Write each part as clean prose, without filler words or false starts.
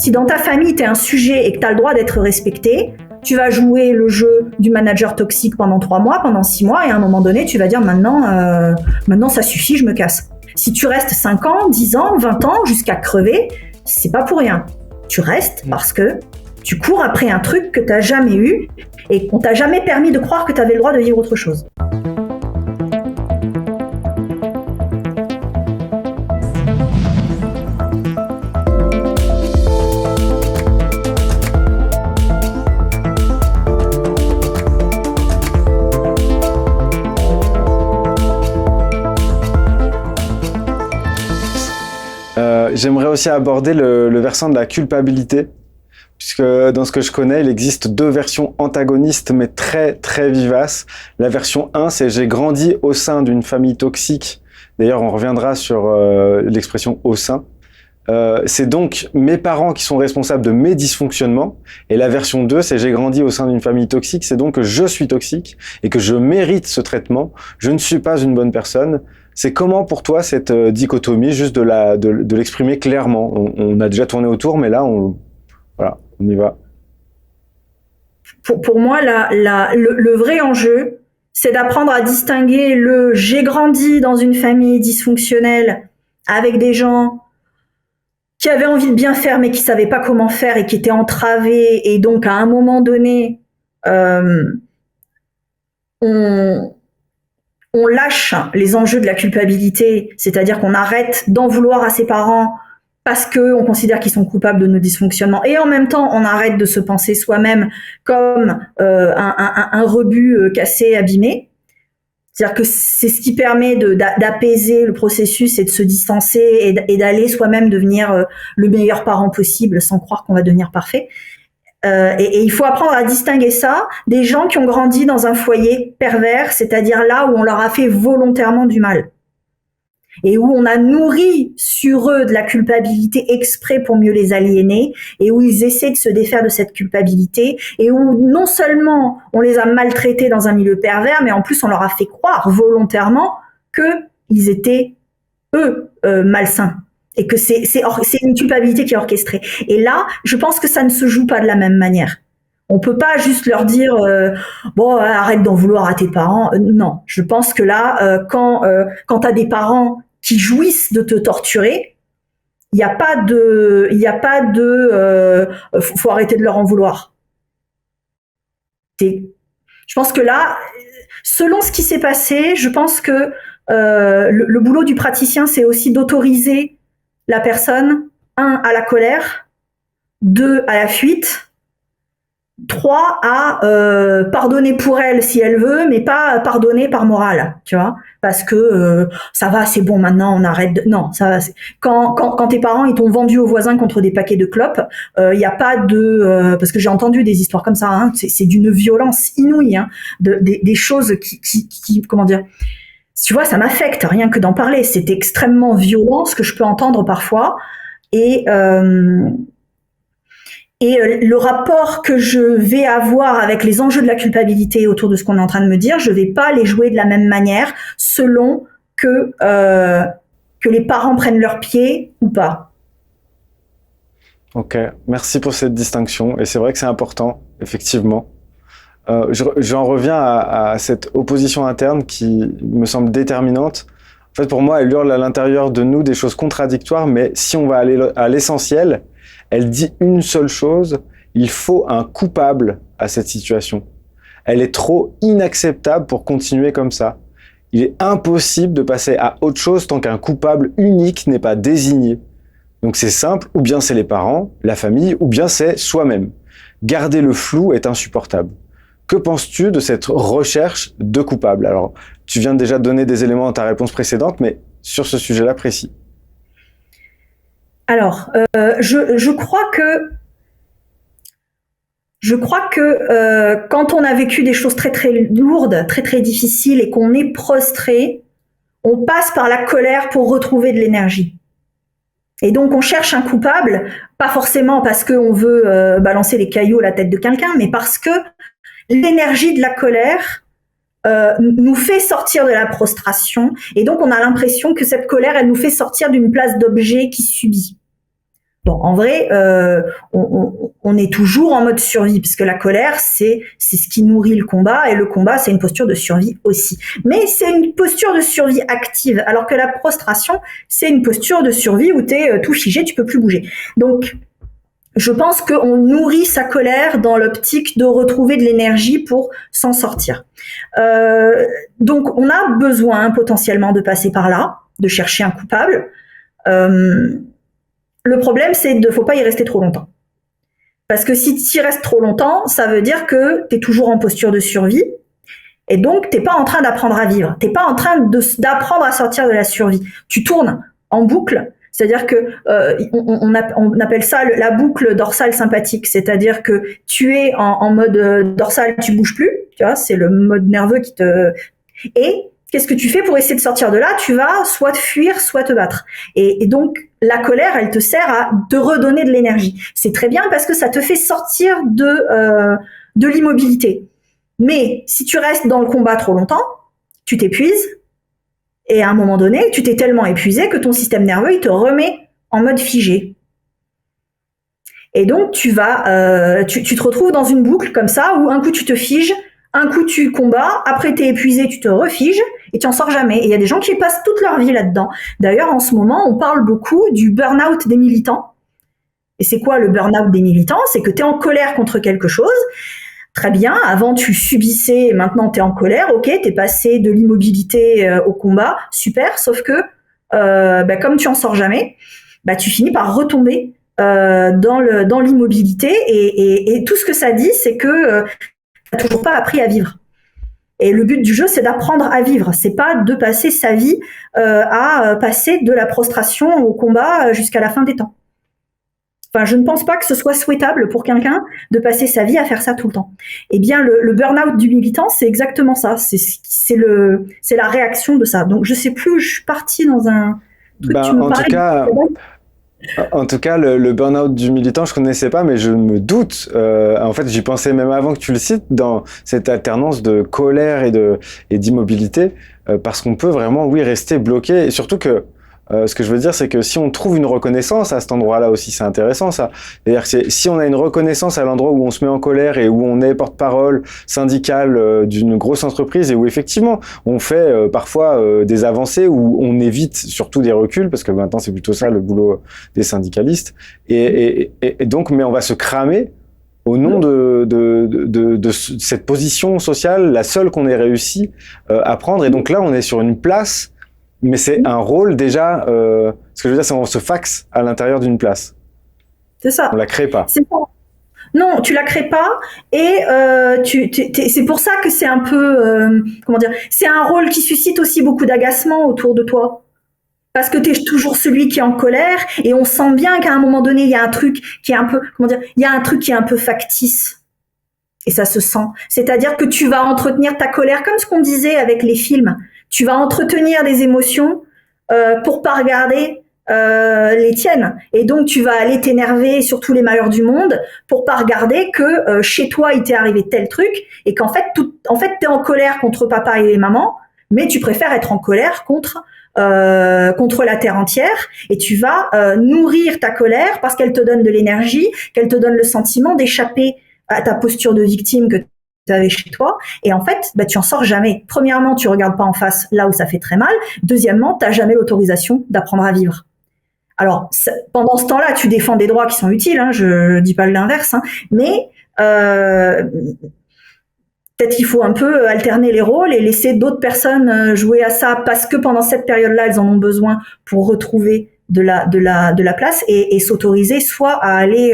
Si dans ta famille, tu es un sujet et que tu as le droit d'être respecté, tu vas jouer le jeu du manager toxique pendant 3 mois, pendant 6 mois, et à un moment donné, tu vas dire maintenant ça suffit, je me casse. Si tu restes 5 ans, 10 ans, 20 ans, jusqu'à crever, c'est pas pour rien. Tu restes parce que tu cours après un truc que tu n'as jamais eu et qu'on t'a jamais permis de croire que tu avais le droit de vivre autre chose. J'aimerais aussi aborder le versant de la culpabilité, puisque dans ce que je connais, il existe 2 versions antagonistes, mais très, très vivaces. La version 1, c'est « j'ai grandi au sein d'une famille toxique ». D'ailleurs, on reviendra sur l'expression « au sein ». C'est donc mes parents qui sont responsables de mes dysfonctionnements. Et la version 2, c'est « j'ai grandi au sein d'une famille toxique ». C'est donc que je suis toxique et que je mérite ce traitement. Je ne suis pas une bonne personne. C'est comment pour toi cette dichotomie, juste de l'exprimer clairement? On a déjà tourné autour, mais là, on y va. Pour moi, le vrai enjeu, c'est d'apprendre à distinguer le « j'ai grandi dans une famille dysfonctionnelle avec des gens qui avaient envie de bien faire mais qui savaient pas comment faire et qui étaient entravés, et donc à un moment donné, on lâche les enjeux de la culpabilité, c'est-à-dire qu'on arrête d'en vouloir à ses parents parce qu'on considère qu'ils sont coupables de nos dysfonctionnements, et en même temps on arrête de se penser soi-même comme un rebut cassé, abîmé. C'est-à-dire que c'est ce qui permet d'apaiser le processus et de se distancer et d'aller soi-même devenir le meilleur parent possible sans croire qu'on va devenir parfait. Et il faut apprendre à distinguer ça des gens qui ont grandi dans un foyer pervers, c'est-à-dire là où on leur a fait volontairement du mal et où on a nourri sur eux de la culpabilité exprès pour mieux les aliéner, et où ils essaient de se défaire de cette culpabilité, et où non seulement on les a maltraités dans un milieu pervers, mais en plus on leur a fait croire volontairement qu'ils étaient eux malsains. Et que c'est une culpabilité qui est orchestrée. Et là, je pense que ça ne se joue pas de la même manière. On peut pas juste leur dire bon, arrête d'en vouloir à tes parents. Non, je pense que là, quand t'as des parents qui jouissent de te torturer, il y a pas de faut arrêter de leur en vouloir. Je pense que là, selon ce qui s'est passé, je pense que le boulot du praticien, c'est aussi d'autoriser la personne, 1, à la colère, 2, à la fuite, 3, à pardonner pour elle si elle veut, mais pas pardonner par morale, tu vois, parce que ça va, c'est bon, maintenant on arrête non, ça va, quand tes parents ils t'ont vendu aux voisins contre des paquets de clopes, il y a pas de parce que j'ai entendu des histoires comme ça, hein, c'est d'une violence inouïe, hein, des choses qui comment dire, tu vois, ça m'affecte rien que d'en parler. C'est extrêmement violent ce que je peux entendre parfois. Et le rapport que je vais avoir avec les enjeux de la culpabilité autour de ce qu'on est en train de me dire, je vais pas les jouer de la même manière selon que les parents prennent leurs pieds ou pas. Ok, merci pour cette distinction. Et c'est vrai que c'est important, effectivement. J'en reviens à cette opposition interne qui me semble déterminante. En fait, pour moi, elle hurle à l'intérieur de nous des choses contradictoires, mais si on va aller à l'essentiel, elle dit une seule chose: il faut un coupable à cette situation. Elle est trop inacceptable pour continuer comme ça. Il est impossible de passer à autre chose tant qu'un coupable unique n'est pas désigné. Donc c'est simple, ou bien c'est les parents, la famille, ou bien c'est soi-même. Garder le flou est insupportable. Que penses-tu de cette recherche de coupable? Alors, tu viens déjà de donner des éléments dans ta réponse précédente, mais sur ce sujet-là précis. Alors, je crois que quand on a vécu des choses très très lourdes, très très difficiles, et qu'on est prostré, on passe par la colère pour retrouver de l'énergie. Et donc on cherche un coupable, pas forcément parce qu'on veut balancer des cailloux à la tête de quelqu'un, mais parce que l'énergie de la colère nous fait sortir de la prostration, et donc on a l'impression que cette colère, elle nous fait sortir d'une place d'objet qui subit. Bon, en vrai, on est toujours en mode survie, parce que la colère, c'est ce qui nourrit le combat, et le combat, c'est une posture de survie aussi. Mais c'est une posture de survie active, alors que la prostration, c'est une posture de survie où t'es tout figé, tu peux plus bouger. Donc, je pense qu'on nourrit sa colère dans l'optique de retrouver de l'énergie pour s'en sortir. Donc, on a besoin potentiellement de passer par là, de chercher un coupable. Le problème, c'est de faut pas y rester trop longtemps. Parce que si tu y restes trop longtemps, ça veut dire que tu es toujours en posture de survie. Et donc, t'es pas en train d'apprendre à vivre. T'es pas en train d'apprendre à sortir de la survie. Tu tournes en boucle. C'est-à-dire que on appelle ça la boucle dorsale sympathique. C'est-à-dire que tu es en mode dorsal, tu bouges plus. Tu vois, c'est le mode nerveux qui te... Et qu'est-ce que tu fais pour essayer de sortir de là? Tu vas soit te fuir, soit te battre. Et donc, la colère, elle te sert à te redonner de l'énergie. C'est très bien parce que ça te fait sortir de l'immobilité. Mais si tu restes dans le combat trop longtemps, tu t'épuises. Et à un moment donné, tu t'es tellement épuisé que ton système nerveux, il te remet en mode figé. Et donc, tu te retrouves dans une boucle comme ça, où un coup tu te figes, un coup tu combats, après t'es épuisé, tu te refiges, et tu en sors jamais. Et il y a des gens qui passent toute leur vie là-dedans. D'ailleurs, en ce moment, on parle beaucoup du burn-out des militants. Et c'est quoi le burn-out des militants? C'est que t'es en colère contre quelque chose. Très bien, avant tu subissais, maintenant t'es en colère, ok, t'es passé de l'immobilité au combat, super, sauf que comme tu en sors jamais, tu finis par retomber dans l'immobilité et tout ce que ça dit, c'est que t'as toujours pas appris à vivre. Et le but du jeu, c'est d'apprendre à vivre, c'est pas de passer sa vie à passer de la prostration au combat jusqu'à la fin des temps. Enfin, je ne pense pas que ce soit souhaitable pour quelqu'un de passer sa vie à faire ça tout le temps. Eh bien, le burn-out du militant, c'est exactement ça. C'est la réaction de ça. Donc, je sais plus où je suis partie dans un truc. En tout cas, le burn-out du militant, je connaissais pas, mais je me doute. En fait, j'y pensais même avant que tu le cites, dans cette alternance de colère et d'immobilité, parce qu'on peut vraiment, oui, rester bloqué. Et surtout que ce que je veux dire, c'est que si on trouve une reconnaissance à cet endroit-là aussi, c'est intéressant ça. C'est-à-dire que si on a une reconnaissance à l'endroit où on se met en colère et où on est porte-parole syndicale d'une grosse entreprise et où effectivement on fait parfois des avancées, où on évite surtout des reculs, parce que maintenant c'est plutôt ça le boulot des syndicalistes. Et donc, mais on va se cramer au nom de cette position sociale, la seule qu'on ait réussi à prendre. Et donc là, on est sur une place. Mais c'est un rôle déjà, ce que je veux dire, c'est qu'on se faxe à l'intérieur d'une place. C'est ça. On la crée pas. C'est ça. Non, tu la crées pas, et c'est pour ça que c'est un peu, comment dire, c'est un rôle qui suscite aussi beaucoup d'agacement autour de toi. Parce que t'es toujours celui qui est en colère, et on sent bien qu'à un moment donné, il y a un truc qui est un peu, comment dire, il y a un truc qui est un peu factice. Et ça se sent. C'est-à-dire que tu vas entretenir ta colère, comme ce qu'on disait avec les films. Tu vas entretenir des émotions pour pas regarder les tiennes. Et donc, tu vas aller t'énerver sur tous les malheurs du monde pour pas regarder que chez toi, il t'est arrivé tel truc et qu'en fait, t'es en colère contre papa et les mamans, mais tu préfères être en colère contre la terre entière, et tu vas nourrir ta colère parce qu'elle te donne de l'énergie, qu'elle te donne le sentiment d'échapper à ta posture de victime que tu avais chez toi, et en fait, tu en sors jamais. Premièrement, tu regardes pas en face là où ça fait très mal. Deuxièmement, t'as jamais l'autorisation d'apprendre à vivre. Alors, pendant ce temps-là, tu défends des droits qui sont utiles, hein, je dis pas l'inverse, hein, mais peut-être qu'il faut un peu alterner les rôles et laisser d'autres personnes jouer à ça, parce que pendant cette période-là, elles en ont besoin pour retrouver de la place et s'autoriser soit à aller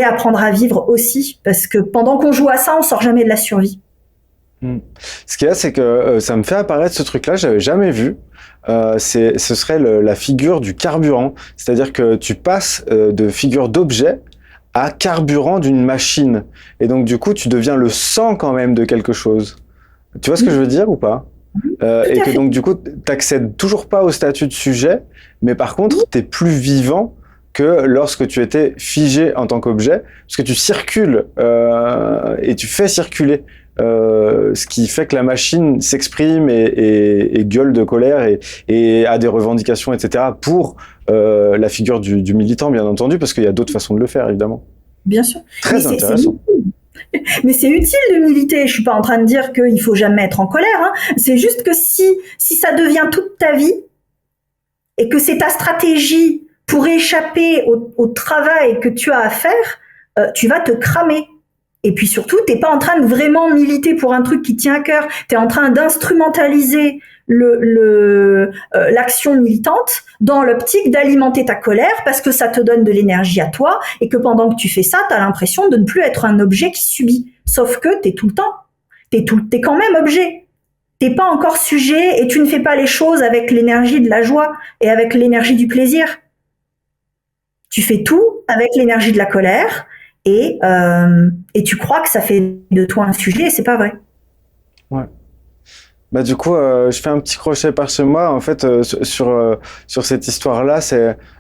apprendre à vivre aussi, parce que pendant qu'on joue à ça, on sort jamais de la survie. Ce qu'il y a, c'est que ça me fait apparaître ce truc-là, j'avais jamais vu. Ce serait la figure du carburant, c'est-à-dire que tu passes de figure d'objet à carburant d'une machine, et donc du coup tu deviens le sang quand même de quelque chose. Tu vois ce que je veux dire ou pas? Et que donc du coup t'accèdes toujours pas au statut de sujet, mais par contre t'es plus vivant que lorsque tu étais figé en tant qu'objet, parce que tu circules et tu fais circuler ce qui fait que la machine s'exprime et gueule de colère et a des revendications, etc. pour la figure du militant, bien entendu, parce qu'il y a d'autres façons de le faire, évidemment. Bien sûr. Très intéressant. Mais c'est utile de militer. Je suis pas en train de dire qu'il faut jamais être en colère. Hein. C'est juste que si ça devient toute ta vie et que c'est ta stratégie pour échapper au travail que tu as à faire, tu vas te cramer. Et puis surtout, t'es pas en train de vraiment militer pour un truc qui tient à cœur. T'es en train d'instrumentaliser l'action militante dans l'optique d'alimenter ta colère parce que ça te donne de l'énergie à toi et que pendant que tu fais ça, t'as l'impression de ne plus être un objet qui subit. Sauf que t'es tout le temps. T'es quand même objet. T'es pas encore sujet et tu ne fais pas les choses avec l'énergie de la joie et avec l'énergie du plaisir. Tu fais tout avec l'énergie de la colère et tu crois que ça fait de toi un sujet et c'est pas vrai. Ouais. Bah du coup, je fais un petit crochet par chez moi. En fait, sur cette histoire-là,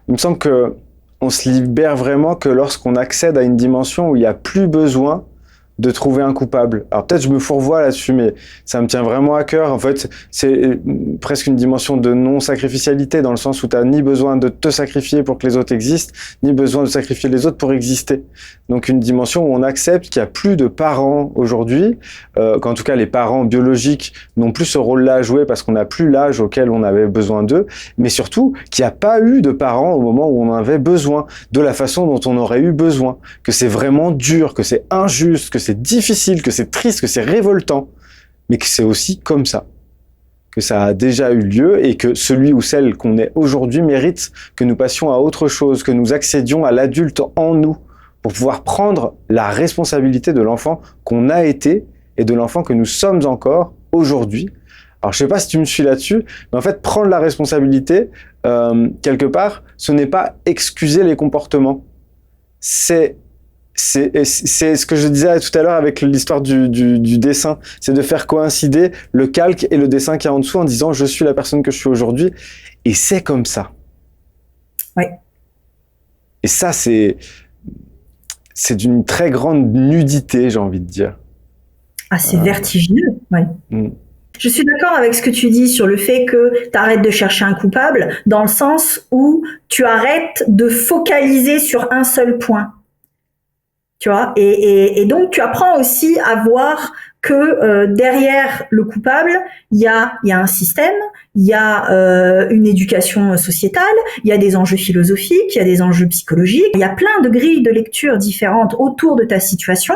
il me semble que on se libère vraiment que lorsqu'on accède à une dimension où il n'y a plus besoin de trouver un coupable. Alors peut-être je me fourvoie là-dessus, mais ça me tient vraiment à cœur. En fait, c'est presque une dimension de non-sacrificialité, dans le sens où tu n'as ni besoin de te sacrifier pour que les autres existent, ni besoin de sacrifier les autres pour exister. Donc une dimension où on accepte qu'il n'y a plus de parents aujourd'hui, qu'en tout cas les parents biologiques n'ont plus ce rôle-là à jouer parce qu'on n'a plus l'âge auquel on avait besoin d'eux, mais surtout qu'il n'y a pas eu de parents au moment où on en avait besoin, de la façon dont on aurait eu besoin, que c'est vraiment dur, que c'est injuste, que c'est difficile, que c'est triste, que c'est révoltant, mais que c'est aussi comme ça, que ça a déjà eu lieu et que celui ou celle qu'on est aujourd'hui mérite que nous passions à autre chose, que nous accédions à l'adulte en nous pour pouvoir prendre la responsabilité de l'enfant qu'on a été et de l'enfant que nous sommes encore aujourd'hui. Alors je sais pas si tu me suis là-dessus, mais en fait prendre la responsabilité, quelque part, ce n'est pas excuser les comportements, c'est ce que je disais tout à l'heure avec l'histoire du dessin, c'est de faire coïncider le calque et le dessin qu'il y a en dessous en disant je suis la personne que je suis aujourd'hui et c'est comme ça. Ouais. Et ça c'est d'une très grande nudité, j'ai envie de dire. Ah, c'est vertigineux, ouais. Je suis d'accord avec ce que tu dis sur le fait que tu arrêtes de chercher un coupable, dans le sens où tu arrêtes de focaliser sur un seul point. Tu vois, et donc tu apprends aussi à voir que derrière le coupable, il y a un système, il y a une éducation sociétale, il y a des enjeux philosophiques, il y a des enjeux psychologiques, il y a plein de grilles de lecture différentes autour de ta situation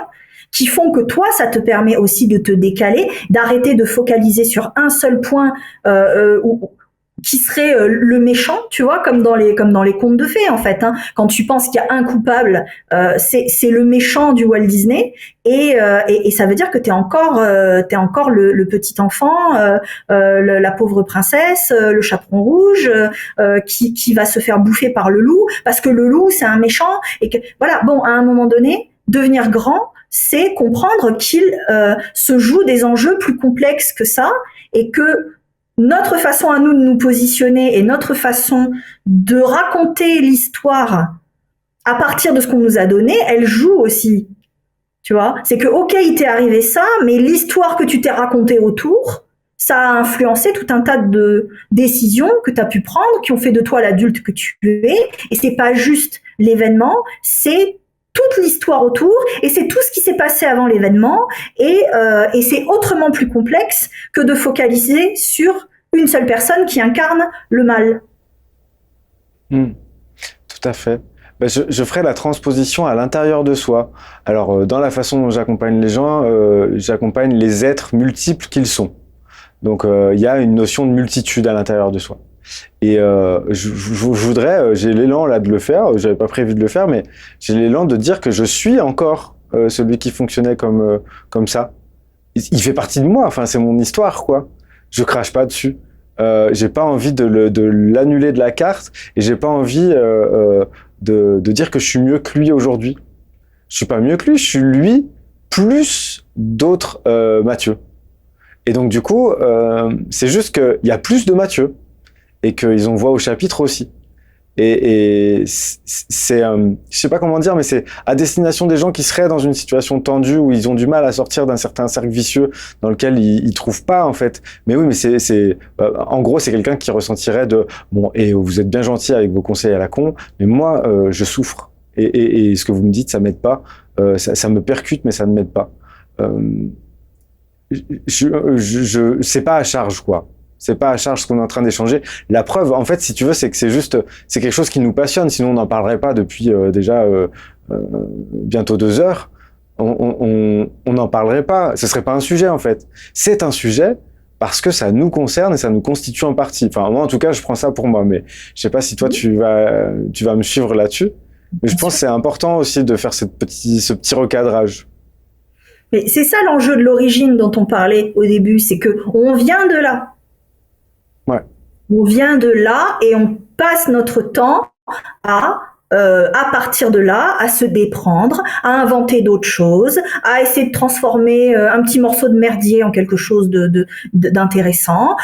qui font que toi, ça te permet aussi de te décaler, d'arrêter de focaliser sur un seul point qui serait le méchant, tu vois, comme dans les contes de fées en fait. Hein. Quand tu penses qu'il y a un coupable, c'est le méchant du Walt Disney, et ça veut dire que t'es encore le petit enfant, la pauvre princesse, le chaperon rouge, qui va se faire bouffer par le loup parce que le loup c'est un méchant et que voilà. Bon, à un moment donné, devenir grand, c'est comprendre qu'il se joue des enjeux plus complexes que ça et que notre façon à nous de nous positionner et notre façon de raconter l'histoire à partir de ce qu'on nous a donné, elle joue aussi. Tu vois, c'est que ok, il t'est arrivé ça, mais l'histoire que tu t'es racontée autour, ça a influencé tout un tas de décisions que tu as pu prendre, qui ont fait de toi l'adulte que tu es. Et c'est pas juste l'événement, c'est toute l'histoire autour, et c'est tout ce qui s'est passé avant l'événement, et c'est autrement plus complexe que de focaliser sur une seule personne qui incarne le mal. Tout à fait. Ben, je ferai la transposition à l'intérieur de soi. Alors, dans la façon dont j'accompagne les gens, j'accompagne les êtres multiples qu'ils sont. Donc, il y a une notion de multitude à l'intérieur de soi. Et je voudrais, j'ai l'élan là de le faire, j'avais pas prévu de le faire, mais j'ai l'élan de dire que je suis encore celui qui fonctionnait comme ça. Il fait partie de moi, enfin c'est mon histoire quoi. Je crache pas dessus. J'ai pas envie de l'annuler de la carte et j'ai pas envie de dire que je suis mieux que lui aujourd'hui. Je suis pas mieux que lui, je suis lui plus d'autres Mathieu. Et donc du coup, c'est juste qu'il y a plus de Mathieu. Et qu'ils ont voix au chapitre aussi. Et c'est, je sais pas comment dire, mais c'est à destination des gens qui seraient dans une situation tendue où ils ont du mal à sortir d'un certain cercle vicieux dans lequel ils trouvent pas en fait. Mais oui, mais en gros, c'est quelqu'un qui ressentirait de bon, et vous êtes bien gentil avec vos conseils à la con, mais moi, je souffre. Et ce que vous me dites, ça m'aide pas. Ça me percute, mais ça ne m'aide pas. C'est pas à charge, quoi. C'est pas à charge ce qu'on est en train d'échanger. La preuve, en fait, si tu veux, c'est que c'est quelque chose qui nous passionne. Sinon, on n'en parlerait pas depuis déjà bientôt 2 heures. On n'en parlerait pas. Ce serait pas un sujet, en fait. C'est un sujet parce que ça nous concerne et ça nous constitue en partie. Enfin, moi, en tout cas, je prends ça pour moi. Mais je sais pas si toi, tu vas me suivre là-dessus. Mais je pense que c'est important aussi de faire ce petit recadrage. Mais c'est ça l'enjeu de l'origine dont on parlait au début, c'est que on vient de là. Ouais. On vient de là et on passe notre temps à partir de là, à se déprendre, à inventer d'autres choses, à essayer de transformer un petit morceau de merdier en quelque chose d'intéressant.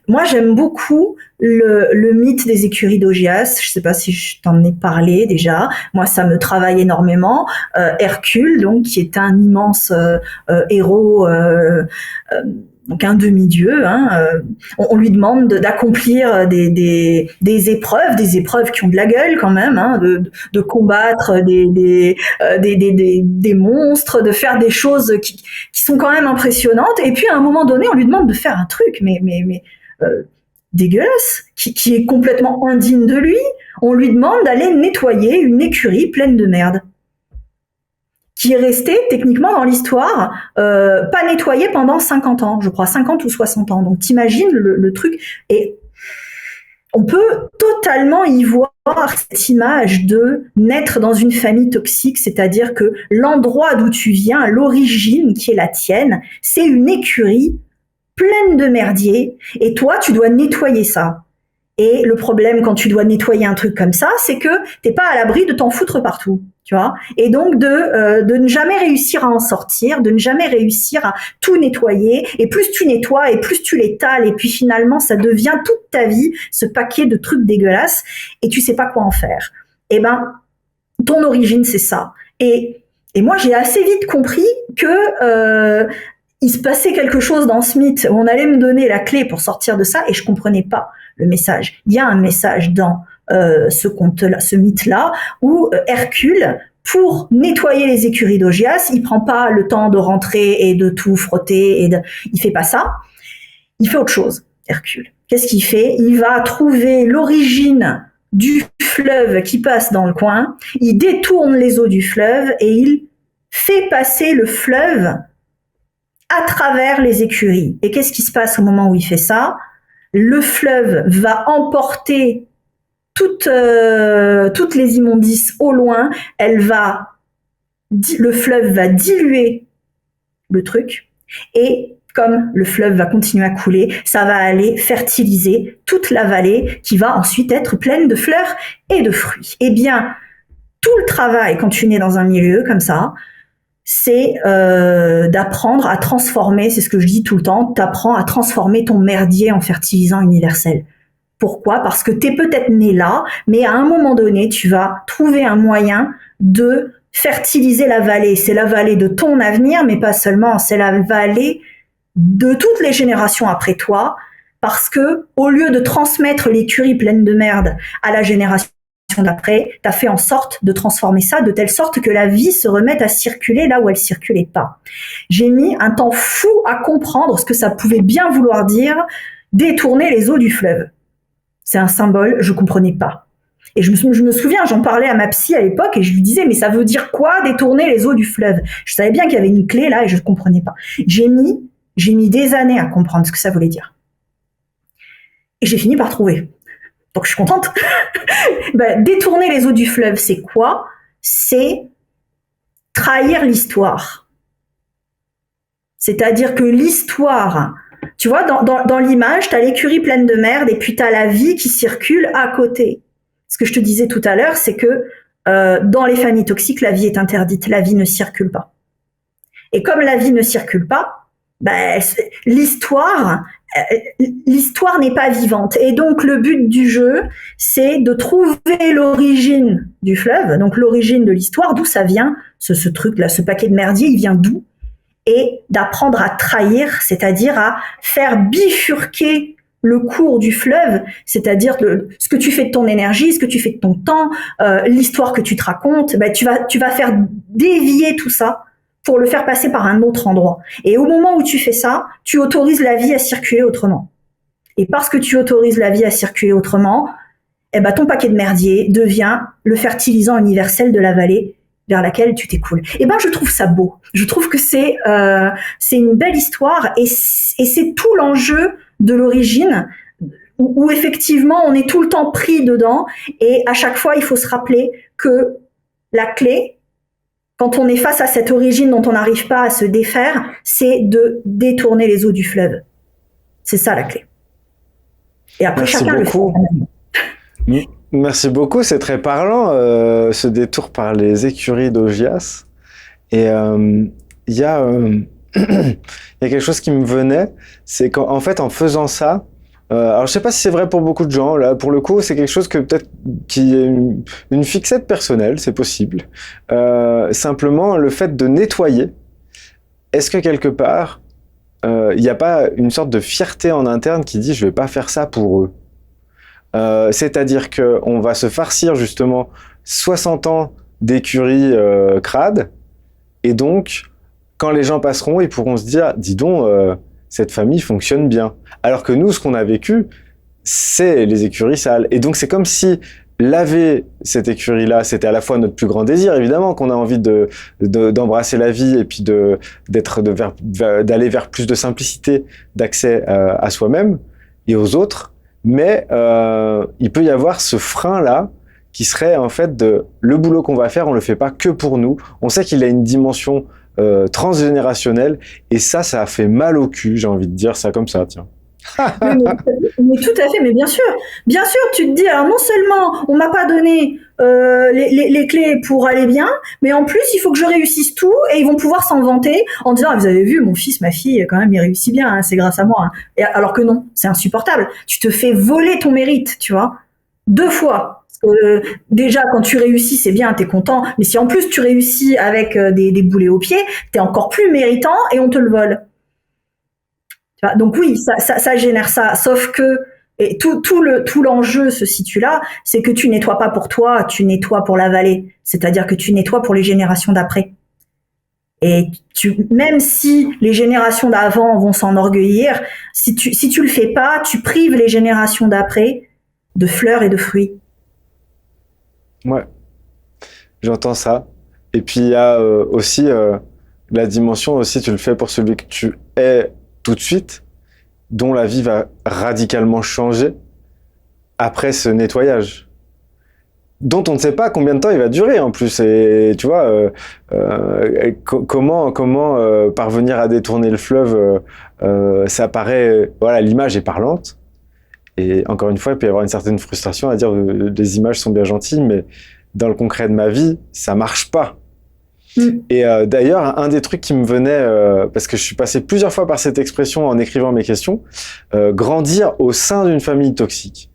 Moi, j'aime beaucoup le mythe des écuries d'Augias. Je sais pas si je t'en ai parlé déjà. Moi, ça me travaille énormément. Hercule, donc, qui est un immense héros. Donc un demi-dieu, on lui demande d'accomplir des épreuves qui ont de la gueule quand même, de combattre des monstres, de faire des choses qui sont quand même impressionnantes. Et puis à un moment donné, on lui demande de faire un truc, mais dégueulasse, qui est complètement indigne de lui. On lui demande d'aller nettoyer une écurie pleine de merde, qui est resté techniquement dans l'histoire pas nettoyé pendant 50 ans, je crois, 50 ou 60 ans. Donc t'imagines le truc, et on peut totalement y voir cette image de naître dans une famille toxique, c'est-à-dire que l'endroit d'où tu viens, l'origine qui est la tienne, c'est une écurie pleine de merdier, et toi tu dois nettoyer ça. Et le problème quand tu dois nettoyer un truc comme ça, c'est que t'es pas à l'abri de t'en foutre partout, tu vois. Et donc de ne jamais réussir à en sortir, de ne jamais réussir à tout nettoyer. Et plus tu nettoies et plus tu l'étales, et puis finalement ça devient toute ta vie ce paquet de trucs dégueulasses et tu sais pas quoi en faire. Eh ben, ton origine c'est ça. Et moi j'ai assez vite compris que il se passait quelque chose dans ce mythe où on allait me donner la clé pour sortir de ça, et je comprenais pas le message. Il y a un message dans ce conte-là, ce mythe-là, où Hercule, pour nettoyer les écuries d'Augias, il prend pas le temps de rentrer et de tout frotter, il fait pas ça. Il fait autre chose, Hercule. Qu'est-ce qu'il fait? Il va trouver l'origine du fleuve qui passe dans le coin, il détourne les eaux du fleuve et il fait passer le fleuve à travers les écuries. Et qu'est-ce qui se passe au moment où il fait ça? Le fleuve va emporter toutes les immondices au loin. Le fleuve va diluer le truc. Et comme le fleuve va continuer à couler, ça va aller fertiliser toute la vallée qui va ensuite être pleine de fleurs et de fruits. Eh bien, tout le travail quand tu nais dans un milieu comme ça, c'est d'apprendre à transformer, c'est ce que je dis tout le temps, t'apprends à transformer ton merdier en fertilisant universel. Pourquoi? Parce que t'es peut-être né là, mais à un moment donné, tu vas trouver un moyen de fertiliser la vallée. C'est la vallée de ton avenir, mais pas seulement, c'est la vallée de toutes les générations après toi, parce que au lieu de transmettre l'écurie pleine de merde à la génération d'après, t'as fait en sorte de transformer ça de telle sorte que la vie se remette à circuler là où elle circulait pas. J'ai mis un temps fou à comprendre ce que ça pouvait bien vouloir dire détourner les eaux du fleuve. C'est un symbole, je comprenais pas. Et je me souviens, j'en parlais à ma psy à l'époque et je lui disais, mais ça veut dire quoi détourner les eaux du fleuve? Je savais bien qu'il y avait une clé là et je ne comprenais pas. J'ai mis des années à comprendre ce que ça voulait dire. Et j'ai fini par trouver. Donc je suis contente. Détourner les eaux du fleuve, c'est quoi? C'est trahir l'histoire. C'est-à-dire que l'histoire, tu vois, dans l'image, t'as l'écurie pleine de merde et puis t'as la vie qui circule à côté. Ce que je te disais tout à l'heure, c'est que dans les familles toxiques, la vie est interdite, la vie ne circule pas. Et comme la vie ne circule pas, l'histoire, l'histoire n'est pas vivante. Et donc, le but du jeu, c'est de trouver l'origine du fleuve, donc l'origine de l'histoire, d'où ça vient, ce truc-là, ce paquet de merdier, il vient d'où? Et d'apprendre à trahir, c'est-à-dire à faire bifurquer le cours du fleuve, c'est-à-dire ce que tu fais de ton énergie, ce que tu fais de ton temps, l'histoire que tu te racontes, ben, tu vas faire dévier tout ça pour le faire passer par un autre endroit. Et au moment où tu fais ça, tu autorises la vie à circuler autrement. Et parce que tu autorises la vie à circuler autrement, eh ben, ton paquet de merdier devient le fertilisant universel de la vallée vers laquelle tu t'écoules. Eh ben, je trouve ça beau. Je trouve que c'est une belle histoire et c'est tout l'enjeu de l'origine où effectivement on est tout le temps pris dedans et à chaque fois il faut se rappeler que la clé, quand on est face à cette origine dont on n'arrive pas à se défaire, c'est de détourner les eaux du fleuve. C'est ça la clé. Et après, Merci chacun beaucoup. le fait. Merci beaucoup, c'est très parlant, ce détour par les écuries d'Augias. Et il y a il y a quelque chose qui me venait, c'est qu'en fait, en faisant ça, alors je sais pas si c'est vrai pour beaucoup de gens, là, pour le coup, c'est quelque chose que peut-être qui est une fixette personnelle, c'est possible. Simplement, le fait de nettoyer, est-ce que quelque part, il n'y a pas une sorte de fierté en interne qui dit je vais pas faire ça pour eux? C'est-à-dire qu'on va se farcir justement 60 ans d'écurie crade, et donc, quand les gens passeront, ils pourront se dire, dis donc, cette famille fonctionne bien. Alors que nous, ce qu'on a vécu, c'est les écuries sales. Et donc, c'est comme si laver cette écurie-là, c'était à la fois notre plus grand désir, évidemment, qu'on a envie d'embrasser la vie et puis d'aller vers plus de simplicité, d'accès à soi-même et aux autres. Mais il peut y avoir ce frein-là qui serait en fait le boulot qu'on va faire, on le fait pas que pour nous. On sait qu'il a une dimension transgénérationnelle et ça a fait mal au cul, j'ai envie de dire ça comme ça, tiens. Mais tout à fait, mais bien sûr, tu te dis, alors non seulement on m'a pas donné les clés pour aller bien, mais en plus il faut que je réussisse tout et ils vont pouvoir s'en vanter en disant, ah, vous avez vu, mon fils, ma fille, quand même, il réussit bien, hein, c'est grâce à moi. Hein. Et alors que non, c'est insupportable. Tu te fais voler ton mérite, tu vois, 2 fois. Déjà, quand tu réussis, c'est bien, t'es content. Mais si en plus tu réussis avec des boulets aux pieds, t'es encore plus méritant et on te le vole. Donc oui, ça génère ça. Sauf que et tout l'enjeu se situe là, c'est que tu nettoies pas pour toi, tu nettoies pour la vallée. C'est-à-dire que tu nettoies pour les générations d'après. Et même si les générations d'avant vont s'enorgueillir, si tu le fais pas, tu prives les générations d'après de fleurs et de fruits. Ouais, j'entends ça. Et puis il y a aussi la dimension aussi, tu le fais pour celui que tu es tout de suite, dont la vie va radicalement changer après ce nettoyage, dont on ne sait pas combien de temps il va durer en plus. Et tu vois, comment parvenir à détourner le fleuve, ça paraît, voilà, l'image est parlante. Et encore une fois, il peut y avoir une certaine frustration à dire les images sont bien gentilles, mais dans le concret de ma vie, ça marche pas. Et d'ailleurs, un des trucs qui me venait, parce que je suis passé plusieurs fois par cette expression en écrivant mes questions, grandir au sein d'une famille toxique.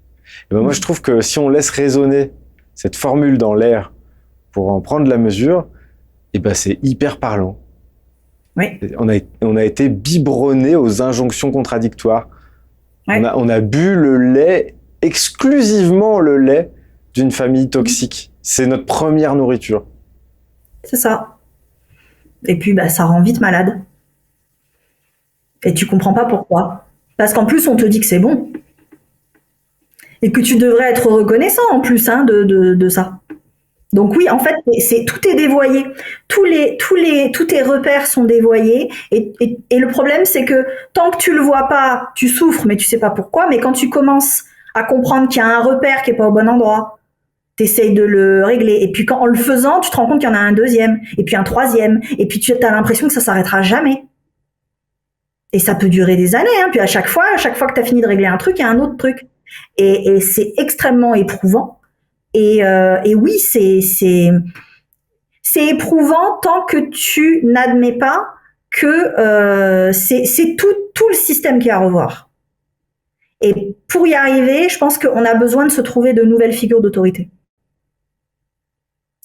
Et ben moi, je trouve que si on laisse résonner cette formule dans l'air pour en prendre la mesure, et ben c'est hyper parlant. Oui. On a été biberonné aux injonctions contradictoires. Ouais. On a bu le lait, exclusivement le lait d'une famille toxique. C'est notre première nourriture. C'est ça. Et puis, ça rend vite malade. Et tu comprends pas pourquoi. Parce qu'en plus, on te dit que c'est bon. Et que tu devrais être reconnaissant, en plus, de ça. Donc oui, en fait, tout est dévoyé. Tous tes repères sont dévoyés. Et le problème, c'est que tant que tu le vois pas, tu souffres, mais tu sais pas pourquoi. Mais quand tu commences à comprendre qu'il y a un repère qui est pas au bon endroit, t'essayes de le régler. Et puis en le faisant, tu te rends compte qu'il y en a un deuxième, et puis un troisième, et puis tu as l'impression que ça s'arrêtera jamais. Et ça peut durer des années, hein. Puis à chaque fois que tu as fini de régler un truc, il y a un autre truc. Et c'est extrêmement éprouvant. Et oui, c'est éprouvant tant que tu n'admets pas que c'est tout le système qui est à revoir. Et pour y arriver, je pense qu'on a besoin de se trouver de nouvelles figures d'autorité.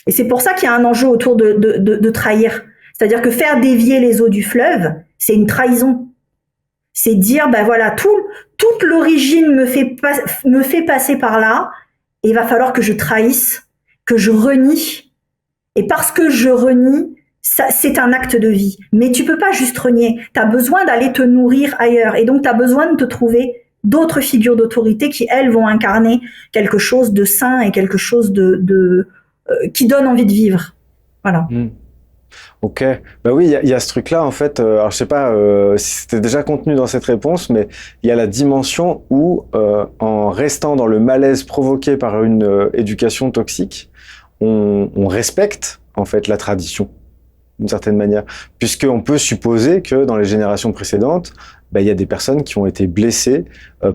Et c'est pour ça qu'il y a un enjeu autour de trahir. C'est-à-dire que faire dévier les eaux du fleuve, c'est une trahison. C'est dire, ben voilà, toute l'origine me fait passer par là, et il va falloir que je trahisse, que je renie. Et parce que je renie, c'est un acte de vie. Mais tu peux pas juste renier. Tu as besoin d'aller te nourrir ailleurs. Et donc, tu as besoin de te trouver d'autres figures d'autorité qui, elles, vont incarner quelque chose de sain et quelque chose qui donne envie de vivre. Voilà. Ok, bah oui, il y a ce truc-là en fait. Alors je sais pas si c'était déjà contenu dans cette réponse, mais il y a la dimension où, en restant dans le malaise provoqué par une éducation toxique, on respecte en fait la tradition d'une certaine manière, puisqu'on peut supposer que dans les générations précédentes, il y a des personnes qui ont été blessées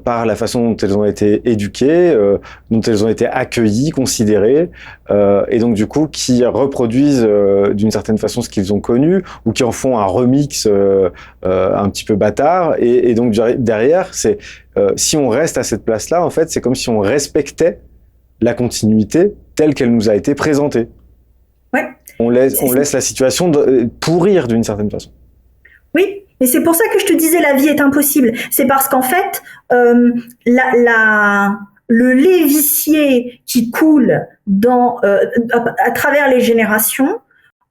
par la façon dont elles ont été éduquées, dont elles ont été accueillies, considérées, et donc du coup qui reproduisent d'une certaine façon ce qu'ils ont connu, ou qui en font un remix un petit peu bâtard, et donc derrière, c'est si on reste à cette place-là, en fait, c'est comme si on respectait la continuité telle qu'elle nous a été présentée. Ouais. On laisse la situation pourrir d'une certaine façon. Oui, et c'est pour ça que je te disais la vie est impossible. C'est parce qu'en fait, le lait vicié qui coule à travers les générations,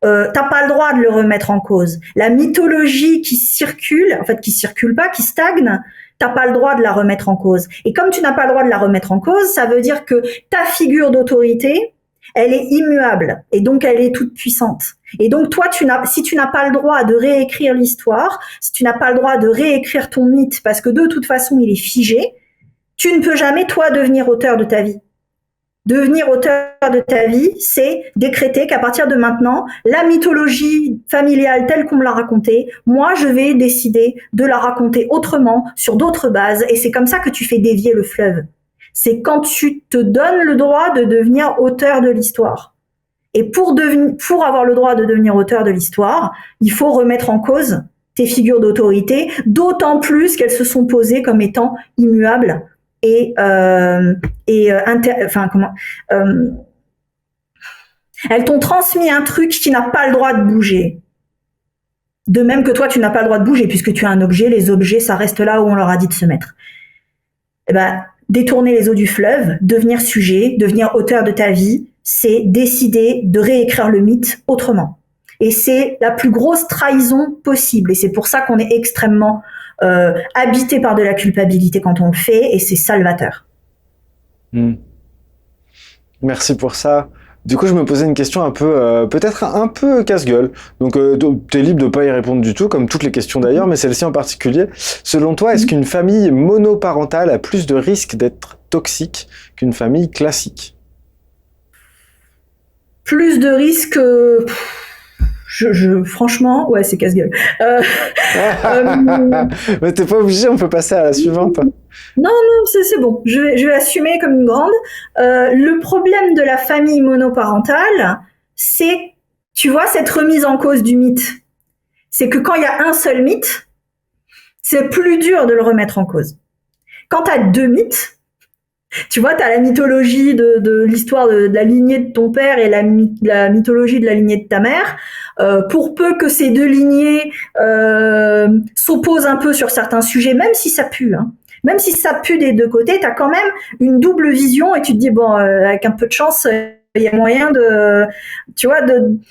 t'as pas le droit de le remettre en cause. La mythologie qui circule, en fait qui circule pas, qui stagne, t'as pas le droit de la remettre en cause. Et comme tu n'as pas le droit de la remettre en cause, ça veut dire que ta figure d'autorité, elle est immuable et donc elle est toute puissante. Et donc toi, si tu n'as pas le droit de réécrire l'histoire, si tu n'as pas le droit de réécrire ton mythe, parce que de toute façon il est figé, tu ne peux jamais toi devenir auteur de ta vie. Devenir auteur de ta vie, c'est décréter qu'à partir de maintenant, la mythologie familiale telle qu'on me l'a racontée, moi je vais décider de la raconter autrement, sur d'autres bases, et c'est comme ça que tu fais dévier le fleuve. C'est quand tu te donnes le droit de devenir auteur de l'histoire. Et pour avoir le droit de devenir auteur de l'histoire, il faut remettre en cause tes figures d'autorité, d'autant plus qu'elles se sont posées comme étant immuables elles t'ont transmis un truc qui n'a pas le droit de bouger. De même que toi, tu n'as pas le droit de bouger puisque tu es un objet. Les objets, ça reste là où on leur a dit de se mettre. Détourner les eaux du fleuve, devenir sujet, devenir auteur de ta vie, c'est décider de réécrire le mythe autrement. Et c'est la plus grosse trahison possible. Et c'est pour ça qu'on est extrêmement habité par de la culpabilité quand on le fait, et c'est salvateur. Merci pour ça. Du coup, je me posais une question un peu, peut-être un peu casse-gueule. Donc, tu es libre de pas y répondre du tout, comme toutes les questions d'ailleurs, mais celle-ci en particulier. Selon toi, est-ce qu'une famille monoparentale a plus de risques d'être toxique qu'une famille classique? Plus de risques... franchement, ouais, c'est casse-gueule. Mais t'es pas obligé, on peut passer à la suivante. Non, c'est bon. Je vais assumer comme une grande. Le problème de la famille monoparentale, c'est, tu vois, cette remise en cause du mythe. C'est que quand il y a un seul mythe, c'est plus dur de le remettre en cause. Quand t'as deux mythes, tu vois, t'as la mythologie de l'histoire de la lignée de ton père et la mythologie de la lignée de ta mère. Pour peu que ces deux lignées s'opposent un peu sur certains sujets, même si ça pue, même si ça pue des deux côtés, t'as quand même une double vision et tu te dis bon, avec un peu de chance, il y a moyen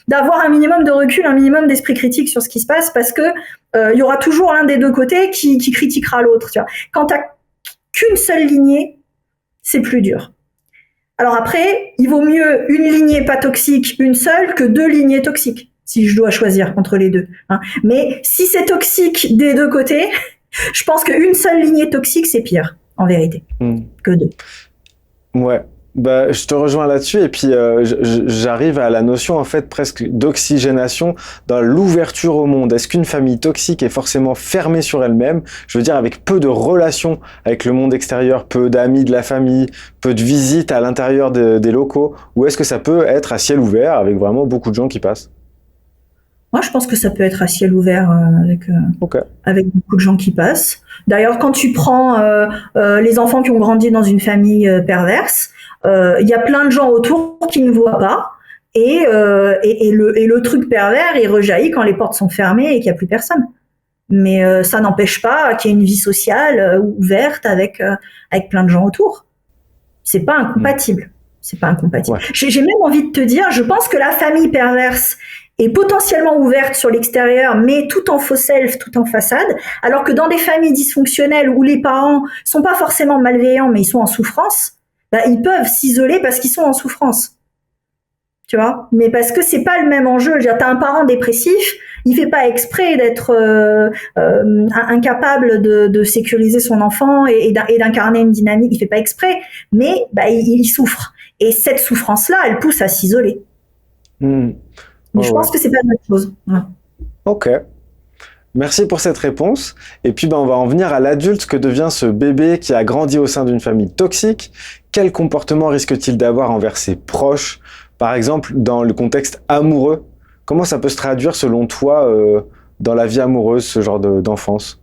d'avoir un minimum de recul, un minimum d'esprit critique sur ce qui se passe, parce que il y aura toujours l'un des deux côtés qui critiquera l'autre. Tu vois, quand t'as qu'une seule lignée, c'est plus dur. Alors après, il vaut mieux une lignée pas toxique, une seule, que deux lignées toxiques, si je dois choisir entre les deux. Mais si c'est toxique des deux côtés, je pense qu'une seule lignée toxique, c'est pire, en vérité, que deux. Ouais. Je te rejoins là-dessus, et puis j'arrive à la notion en fait presque d'oxygénation dans l'ouverture au monde. Est-ce qu'une famille toxique est forcément fermée sur elle-même? Je veux dire, avec peu de relations avec le monde extérieur, peu d'amis de la famille, peu de visites à l'intérieur des locaux, ou est-ce que ça peut être à ciel ouvert avec vraiment beaucoup de gens qui passent? Moi, je pense que ça peut être à ciel ouvert Ok. avec beaucoup de gens qui passent. D'ailleurs, quand tu prends les enfants qui ont grandi dans une famille perverse, il y a plein de gens autour qui ne voient pas. Et le truc pervers, il rejaillit quand les portes sont fermées et qu'il n'y a plus personne. Mais ça n'empêche pas qu'il y ait une vie sociale ouverte avec plein de gens autour. C'est pas incompatible. C'est pas incompatible. Ouais. J'ai même envie de te dire, je pense que la famille perverse est potentiellement ouverte sur l'extérieur, mais tout en faux self, tout en façade, alors que dans des familles dysfonctionnelles où les parents sont pas forcément malveillants, mais ils sont en souffrance, bah, ils peuvent s'isoler parce qu'ils sont en souffrance. Tu vois, mais parce que c'est pas le même enjeu. Je veux dire, t'as un parent dépressif, il fait pas exprès d'être incapable de sécuriser son enfant et d'incarner une dynamique. Il fait pas exprès, mais bah, il souffre. Et cette souffrance-là, elle pousse à s'isoler. Mais je pense que c'est pas la même chose. Ouais. Ok. Merci pour cette réponse. Et puis, on va en venir à l'adulte que devient ce bébé qui a grandi au sein d'une famille toxique. Quel comportement risque-t-il d'avoir envers ses proches? Par exemple, dans le contexte amoureux, comment ça peut se traduire selon toi dans la vie amoureuse, ce genre d'enfance?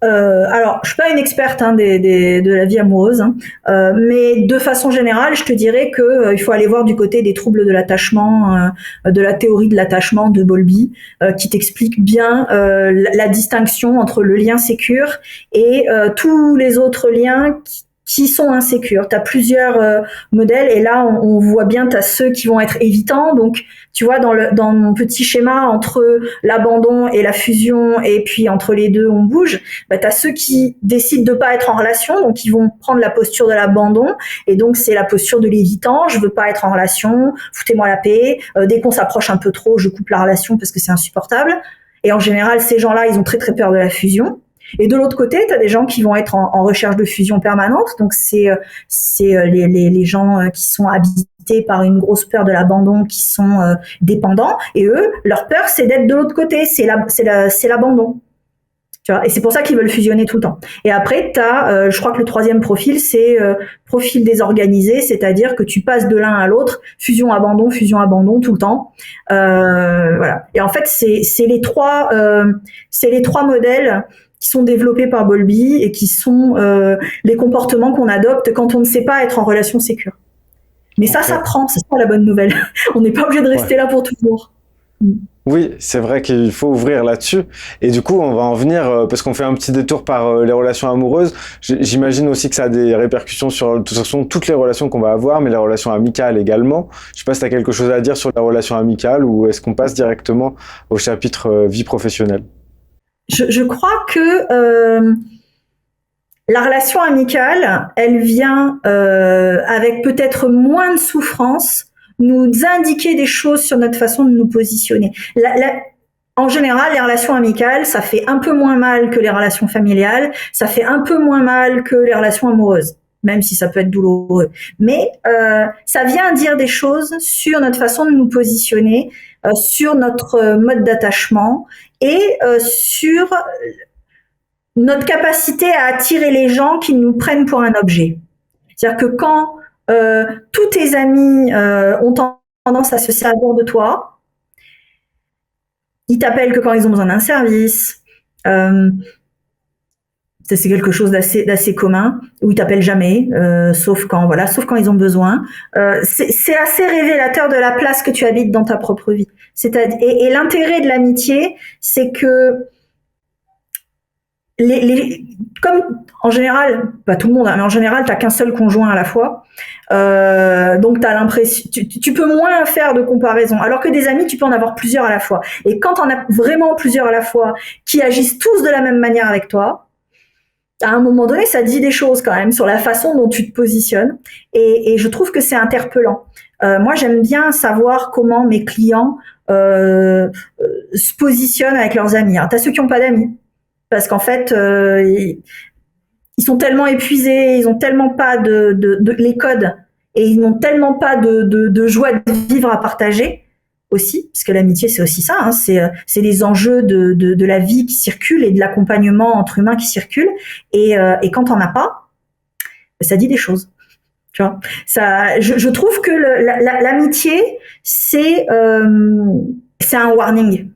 Alors, je suis pas une experte de la vie amoureuse, mais de façon générale, je te dirais que il faut aller voir du côté des troubles de l'attachement, de la théorie de l'attachement de Bowlby, qui t'explique bien la distinction entre le lien sécure et tous les autres liens qui sont insécures. Tu as plusieurs modèles et là on voit bien tu as ceux qui vont être évitants. Donc tu vois dans mon petit schéma entre l'abandon et la fusion et puis entre les deux on bouge, bah tu as ceux qui décident de pas être en relation, donc ils vont prendre la posture de l'abandon et donc c'est la posture de l'évitant, je veux pas être en relation, foutez-moi la paix, dès qu'on s'approche un peu trop, je coupe la relation parce que c'est insupportable. Et en général, ces gens-là, ils ont très très peur de la fusion. Et de l'autre côté, tu as des gens qui vont être en recherche de fusion permanente. Donc, c'est les gens qui sont habités par une grosse peur de l'abandon, qui sont dépendants. Et eux, leur peur, c'est d'être de l'autre côté. C'est l'abandon. Tu vois, et c'est pour ça qu'ils veulent fusionner tout le temps. Et après, tu as, je crois que le troisième profil, c'est profil désorganisé, c'est-à-dire que tu passes de l'un à l'autre, fusion-abandon tout le temps. Voilà. Et en fait, c'est les trois modèles qui sont développés par Bowlby et qui sont les comportements qu'on adopte quand on ne sait pas être en relation sécure. Mais ça s'apprend, c'est ça la bonne nouvelle. On n'est pas obligé de rester là pour toujours. Oui, c'est vrai qu'il faut ouvrir là-dessus. Et du coup, on va en venir, parce qu'on fait un petit détour par les relations amoureuses. J'imagine aussi que ça a des répercussions sur, de toute façon, toutes les relations qu'on va avoir, mais les relations amicales également. Je sais pas si tu as quelque chose à dire sur la relation amicale ou est-ce qu'on passe directement au chapitre vie professionnelle? Je crois que la relation amicale, elle vient avec peut-être moins de souffrance, nous indiquer des choses sur notre façon de nous positionner. En général, les relations amicales, ça fait un peu moins mal que les relations familiales, ça fait un peu moins mal que les relations amoureuses, même si ça peut être douloureux. Mais ça vient dire des choses sur notre façon de nous positionner, sur notre mode d'attachement et sur notre capacité à attirer les gens qui nous prennent pour un objet. C'est-à-dire que quand tous tes amis ont tendance à se servir de toi, ils t'appellent que quand ils ont besoin d'un service, c'est quelque chose d'assez commun, où ils t'appellent jamais, sauf quand ils ont besoin. C'est assez révélateur de la place que tu habites dans ta propre vie. Et l'intérêt de l'amitié, c'est que comme en général, pas tout le monde, mais en général, t'as qu'un seul conjoint à la fois, donc t'as l'impression, tu peux moins faire de comparaison. Alors que des amis, tu peux en avoir plusieurs à la fois. Et quand t'en as vraiment plusieurs à la fois qui agissent tous de la même manière avec toi, à un moment donné, ça dit des choses quand même sur la façon dont tu te positionnes. Et je trouve que c'est interpellant. Moi, j'aime bien savoir comment mes clients se positionnent avec leurs amis. Alors, t'as ceux qui n'ont pas d'amis. Parce qu'en fait, ils sont tellement épuisés, ils ont tellement pas de les codes et ils n'ont tellement pas de joie de vivre à partager aussi, parce que l'amitié c'est aussi ça, hein, c'est les enjeux de la vie qui circulent et de l'accompagnement entre humains qui circulent et quand on n'a pas, ça dit des choses. Tu vois, ça, je trouve que l'amitié c'est c'est un warning.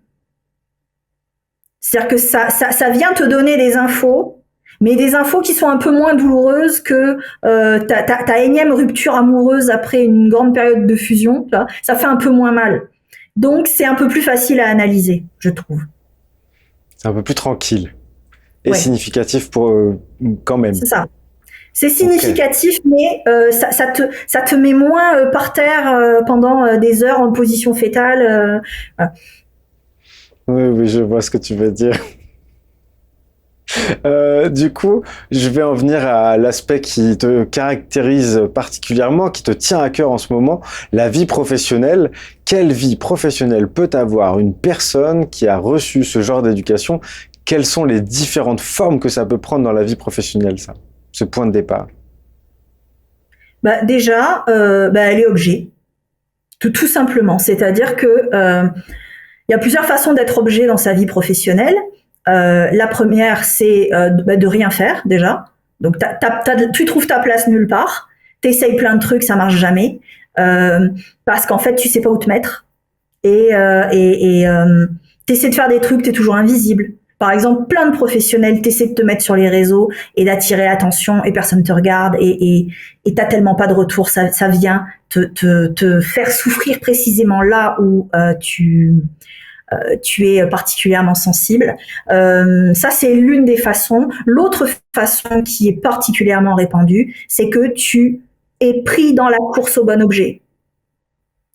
C'est-à-dire que ça vient te donner des infos, mais des infos qui sont un peu moins douloureuses que ta énième rupture amoureuse après une grande période de fusion. Ça fait un peu moins mal. Donc, c'est un peu plus facile à analyser, je trouve. C'est un peu plus tranquille et Ouais. significatif pour quand même. C'est ça. C'est significatif, mais ça te met moins par terre pendant des heures en position fétale. Voilà. Oui, je vois ce que tu veux dire. Du coup, je vais en venir à l'aspect qui te caractérise particulièrement, qui te tient à cœur en ce moment, la vie professionnelle. Quelle vie professionnelle peut avoir une personne qui a reçu ce genre d'éducation? Quelles sont les différentes formes que ça peut prendre dans la vie professionnelle, ça, ce point de départ? Bah, déjà, elle est objet, tout simplement. C'est-à-dire que il y a plusieurs façons d'être objet dans sa vie professionnelle. La première, c'est de rien faire déjà. Donc, tu trouves ta place nulle part. T'essayes plein de trucs, ça marche jamais, parce qu'en fait, tu sais pas où te mettre. Et t'essaies de faire des trucs, t'es toujours invisible. Par exemple, plein de professionnels, t'essaies de te mettre sur les réseaux et d'attirer l'attention et personne te regarde et t'as tellement pas de retour, ça vient te faire souffrir précisément là où tu es particulièrement sensible. Ça, c'est l'une des façons. L'autre façon qui est particulièrement répandue, c'est que tu es pris dans la course au bon objet.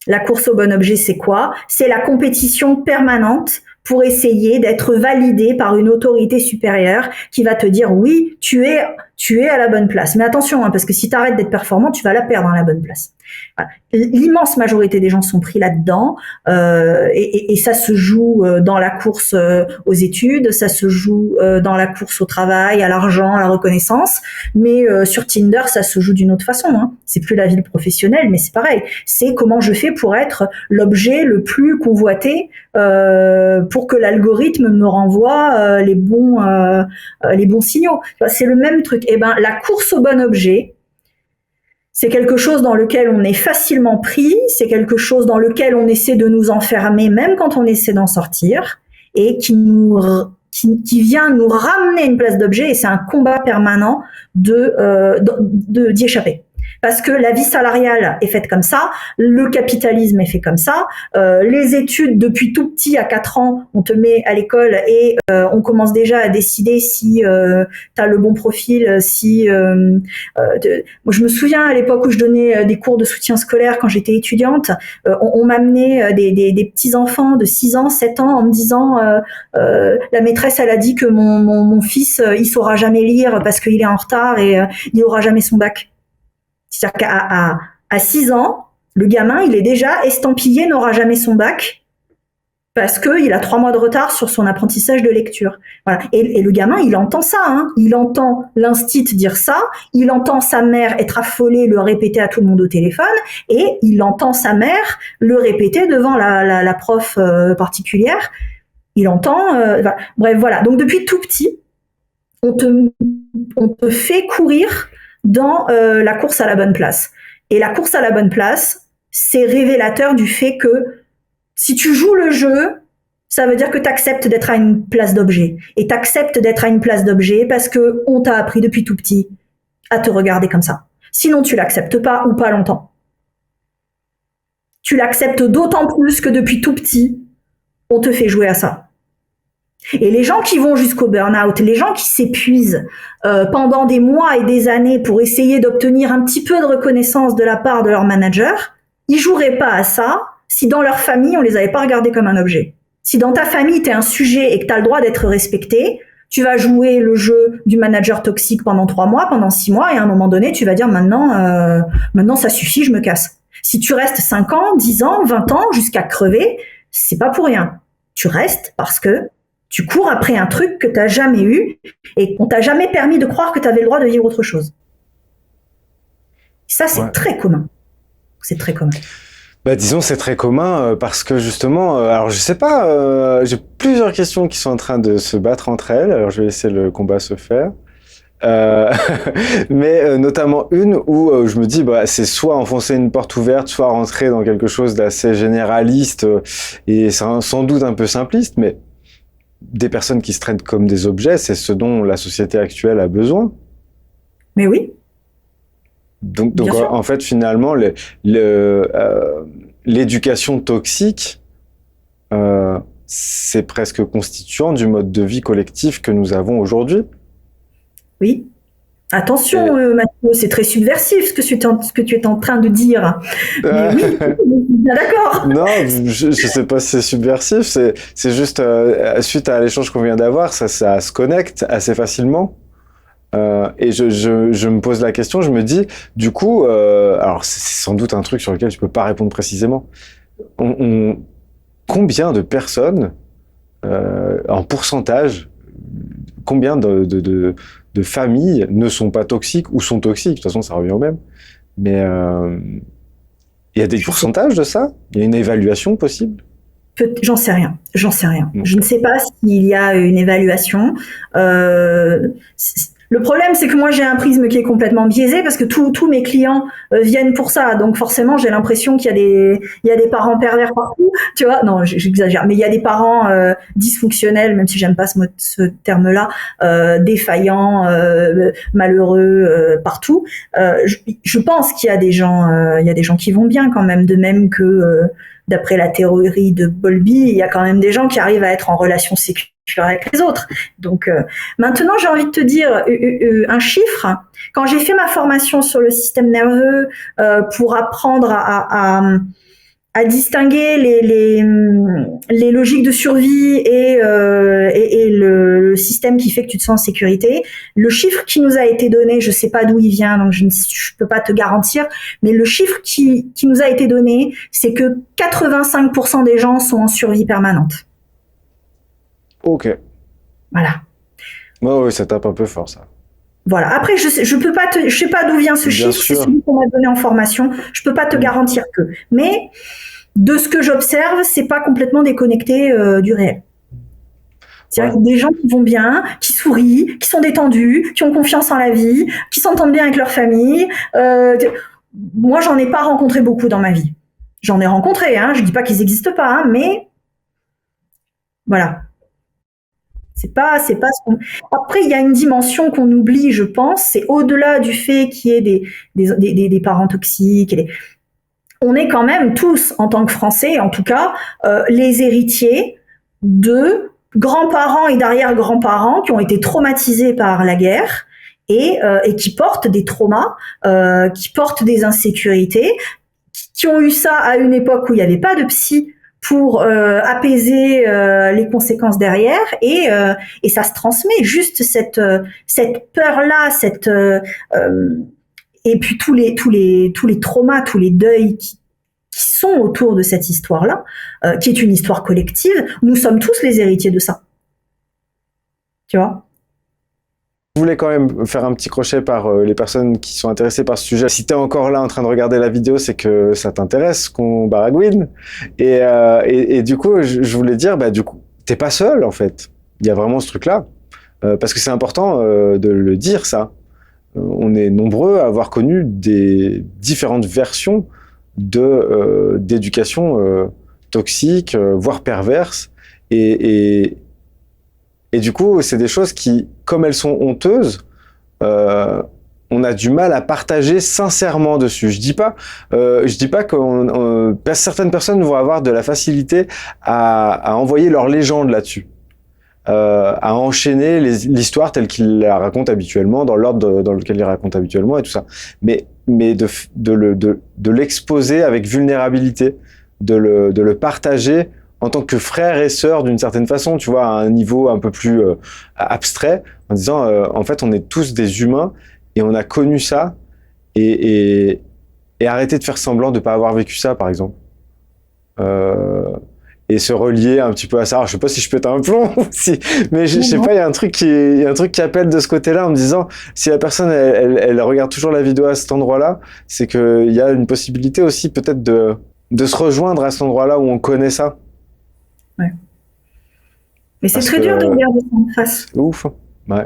La course au bon objet, c'est quoi? C'est la compétition permanente pour essayer d'être validé par une autorité supérieure qui va te dire oui, tu es à la bonne place. Mais attention, hein, parce que si tu arrêtes d'être performant, tu vas la perdre dans la bonne place. Voilà. L'immense majorité des gens sont pris là-dedans et ça se joue dans la course aux études, ça se joue dans la course au travail, à l'argent, à la reconnaissance. Mais sur Tinder, ça se joue d'une autre façon. Hein. C'est plus la vie professionnelle, mais c'est pareil. C'est comment je fais pour être l'objet le plus convoité pour que l'algorithme me renvoie les bons signaux. C'est le même truc. Et ben, la course au bon objet, c'est quelque chose dans lequel on est facilement pris, c'est quelque chose dans lequel on essaie de nous enfermer même quand on essaie d'en sortir et qui vient nous ramener une place d'objet et c'est un combat permanent d'y échapper. Parce que la vie salariale est faite comme ça, le capitalisme est fait comme ça, les études depuis tout petit à 4 ans, on te met à l'école et on commence déjà à décider si tu as le bon profil, moi je me souviens à l'époque où je donnais des cours de soutien scolaire quand j'étais étudiante, on m'amenait des petits enfants de 6 ans, 7 ans en me disant la maîtresse elle a dit que mon fils il saura jamais lire parce qu'il est en retard et il aura jamais son bac. C'est-à-dire qu'à 6 ans, le gamin, il est déjà estampillé, n'aura jamais son bac parce qu'il a 3 mois de retard sur son apprentissage de lecture. Voilà. Et le gamin, il entend ça. Hein. Il entend l'instit dire ça, il entend sa mère être affolée, le répéter à tout le monde au téléphone, et il entend sa mère le répéter devant la prof particulière. Il entend... voilà. Bref, voilà. Donc, depuis tout petit, on te fait courir dans la course à la bonne place. Et la course à la bonne place, c'est révélateur du fait que si tu joues le jeu, ça veut dire que tu acceptes d'être à une place d'objet. Et tu acceptes d'être à une place d'objet parce que on t'a appris depuis tout petit à te regarder comme ça. Sinon, tu l'acceptes pas ou pas longtemps. Tu l'acceptes d'autant plus que depuis tout petit, on te fait jouer à ça. Et les gens qui vont jusqu'au burn-out, les gens qui s'épuisent pendant des mois et des années pour essayer d'obtenir un petit peu de reconnaissance de la part de leur manager, ils joueraient pas à ça si dans leur famille, on les avait pas regardés comme un objet. Si dans ta famille, tu es un sujet et que tu as le droit d'être respecté, tu vas jouer le jeu du manager toxique pendant 3 mois, pendant 6 mois, et à un moment donné, tu vas dire maintenant ça suffit, je me casse. Si tu restes 5 ans, 10 ans, 20 ans, jusqu'à crever, c'est pas pour rien. Tu restes parce que tu cours après un truc que tu n'as jamais eu et qu'on t'a jamais permis de croire que tu avais le droit de vivre autre chose. Ça, c'est très commun. C'est très commun. Bah, disons, c'est très commun parce que justement, alors je sais pas, j'ai plusieurs questions qui sont en train de se battre entre elles. Alors je vais laisser le combat se faire. Euh, mais notamment une où je me dis, bah, c'est soit enfoncer une porte ouverte, soit rentrer dans quelque chose d'assez généraliste et sans doute un peu simpliste, mais des personnes qui se traitent comme des objets, c'est ce dont la société actuelle a besoin. Mais oui, Donc bien sûr. en fait, finalement, l'éducation toxique, c'est presque constituant du mode de vie collectif que nous avons aujourd'hui. Oui. Attention, Et... Mathieu, c'est très subversif ce que tu es en train de dire. Mais oui, je suis bien d'accord. Non, je sais pas si c'est subversif, c'est juste suite à l'échange qu'on vient d'avoir, ça se connecte assez facilement. Et je me pose la question, je me dis, du coup, alors c'est sans doute un truc sur lequel je peux pas répondre précisément. On, on- Combien de personnes, en pourcentage, combien de familles ne sont pas toxiques ou sont toxiques? De toute façon, ça revient au même. Mais il y a des Je sais pourcentages de ça? Il y a une évaluation possible? J'en sais rien. J'en sais rien. Je Donc, ne sais pas s'il y a une évaluation. Le problème, c'est que moi, j'ai un prisme qui est complètement biaisé parce que tous mes clients viennent pour ça. Donc, forcément, j'ai l'impression il y a des parents pervers partout. Tu vois? Non, j'exagère. Mais il y a des parents dysfonctionnels, même si j'aime pas ce terme-là, défaillants, malheureux partout. Je pense qu'il y a des gens, il y a des gens qui vont bien quand même, de même que d'après la théorie de Bowlby, il y a quand même des gens qui arrivent à être en relation séculaire avec les autres. Donc maintenant, j'ai envie de te dire un chiffre. Quand j'ai fait ma formation sur le système nerveux pour apprendre à distinguer les logiques de survie et le système qui fait que tu te sens en sécurité. Le chiffre qui nous a été donné, je sais pas d'où il vient, donc je peux pas te garantir, mais le chiffre qui nous a été donné, c'est que 85% des gens sont en survie permanente. ok. Voilà. Ouais, ouais, ça tape un peu fort, ça. Voilà. Après, je sais pas d'où vient ce Bien chiffre, c'est sûr. celui qu'on m'a donné en formation. Je peux pas te Mm. garantir que. Mais de ce que j'observe, c'est pas complètement déconnecté du réel. Ouais. C'est-à-dire des gens qui vont bien, qui sourient, qui sont détendus, qui ont confiance en la vie, qui s'entendent bien avec leur famille. Moi, j'en ai pas rencontré beaucoup dans ma vie. J'en ai rencontré, hein. Je dis pas qu'ils n'existent pas, hein, mais voilà. C'est pas ce qu'on... Après, il y a une dimension qu'on oublie, je pense. C'est au-delà du fait qu'il y ait des parents toxiques. On est quand même tous, en tant que Français, en tout cas, les héritiers de grands-parents et d'arrière-grands-parents qui ont été traumatisés par la guerre et qui portent des traumas, qui portent des insécurités, qui ont eu ça à une époque où il n'y avait pas de psy pour apaiser les conséquences derrière et ça se transmet juste cette peur là et puis tous les traumas, tous les deuils qui sont autour de cette histoire-là, qui est une histoire collective. Nous sommes tous les héritiers de ça. Tu vois? Je voulais quand même faire un petit crochet par les personnes qui sont intéressées par ce sujet. Si t'es encore là en train de regarder la vidéo, c'est que ça t'intéresse qu'on baragouine. Et du coup, je voulais dire, bah du coup, t'es pas seul en fait. Il y a vraiment ce truc-là. Parce que c'est important de le dire, ça. On est nombreux à avoir connu des différentes versions d'éducation toxique, voire perverse. Et, et, et du coup, c'est des choses qui, comme elles sont honteuses, euh, on a du mal à partager sincèrement dessus. Je dis pas que certaines personnes vont avoir de la facilité à envoyer leur légende là-dessus, à enchaîner l'histoire telle qu'ils la racontent habituellement, dans l'ordre dans lequel ils racontent habituellement et tout ça. Mais de l'exposer avec vulnérabilité, de le partager en tant que frère et sœur d'une certaine façon, tu vois, à un niveau un peu plus abstrait, en disant, en fait, on est tous des humains et on a connu ça et arrêter de faire semblant de ne pas avoir vécu ça, par exemple. Euh, et se relier un petit peu à ça. Alors, je sais pas si je pète un plomb, mais je sais pas, il y a un truc il y a un truc qui appelle de ce côté-là en me disant, si la personne, elle regarde toujours la vidéo à cet endroit-là, c'est qu'il y a une possibilité aussi peut-être de se rejoindre à cet endroit-là où on connaît ça. Ouais. Mais c'est Parce très que, dur de regarder ça en face. ouf, ouais.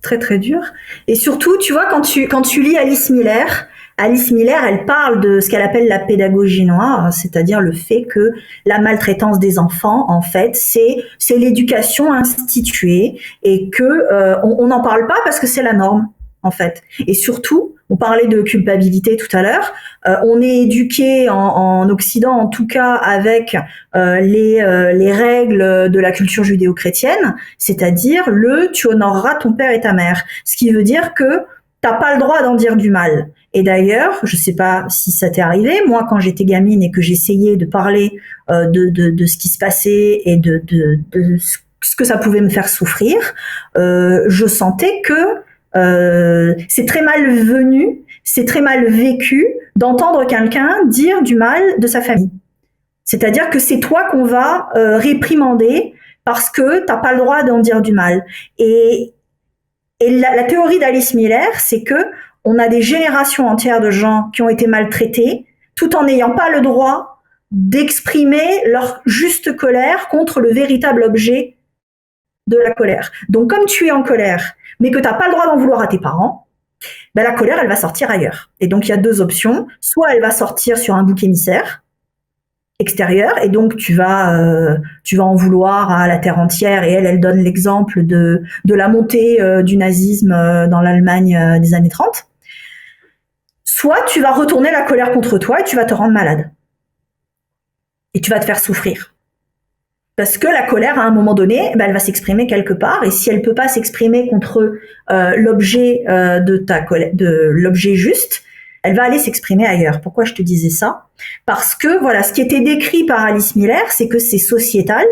très très dur. Et surtout, tu vois, quand tu lis Alice Miller, elle parle de ce qu'elle appelle la pédagogie noire, c'est-à-dire le fait que la maltraitance des enfants, en fait, c'est l'éducation instituée et que on n'en parle pas parce que c'est la norme, en fait. Et surtout, on parlait de culpabilité tout à l'heure. On est éduqué en Occident, en tout cas, avec les règles de la culture judéo-chrétienne, c'est-à-dire tu honoreras ton père et ta mère, ce qui veut dire que t'as pas le droit d'en dire du mal. Et d'ailleurs, je sais pas si ça t'est arrivé, moi quand j'étais gamine et que j'essayais de parler de ce qui se passait et de ce que ça pouvait me faire souffrir, je sentais que c'est très malvenu, c'est très mal vécu d'entendre quelqu'un dire du mal de sa famille. C'est-à-dire que c'est toi qu'on va réprimander parce que t'as pas le droit d'en dire du mal. Et la théorie d'Alice Miller, c'est que on a des générations entières de gens qui ont été maltraités, tout en n'ayant pas le droit d'exprimer leur juste colère contre le véritable objet de la colère. Donc, comme tu es en colère, mais que tu n'as pas le droit d'en vouloir à tes parents, ben, la colère, elle va sortir ailleurs. Et donc, il y a deux options. Soit elle va sortir sur un bouc émissaire extérieur, et donc tu vas en vouloir à la terre entière, et elle donne l'exemple de la montée du nazisme dans l'Allemagne des années 30. Soit tu vas retourner la colère contre toi et tu vas te rendre malade. Et tu vas te faire souffrir. Parce que la colère, à un moment donné, ben, elle va s'exprimer quelque part, et si elle peut pas s'exprimer contre l'objet de l'objet juste, elle va aller s'exprimer ailleurs. Pourquoi je te disais ça? Parce que voilà, ce qui était décrit par Alice Miller, c'est que c'est sociétal,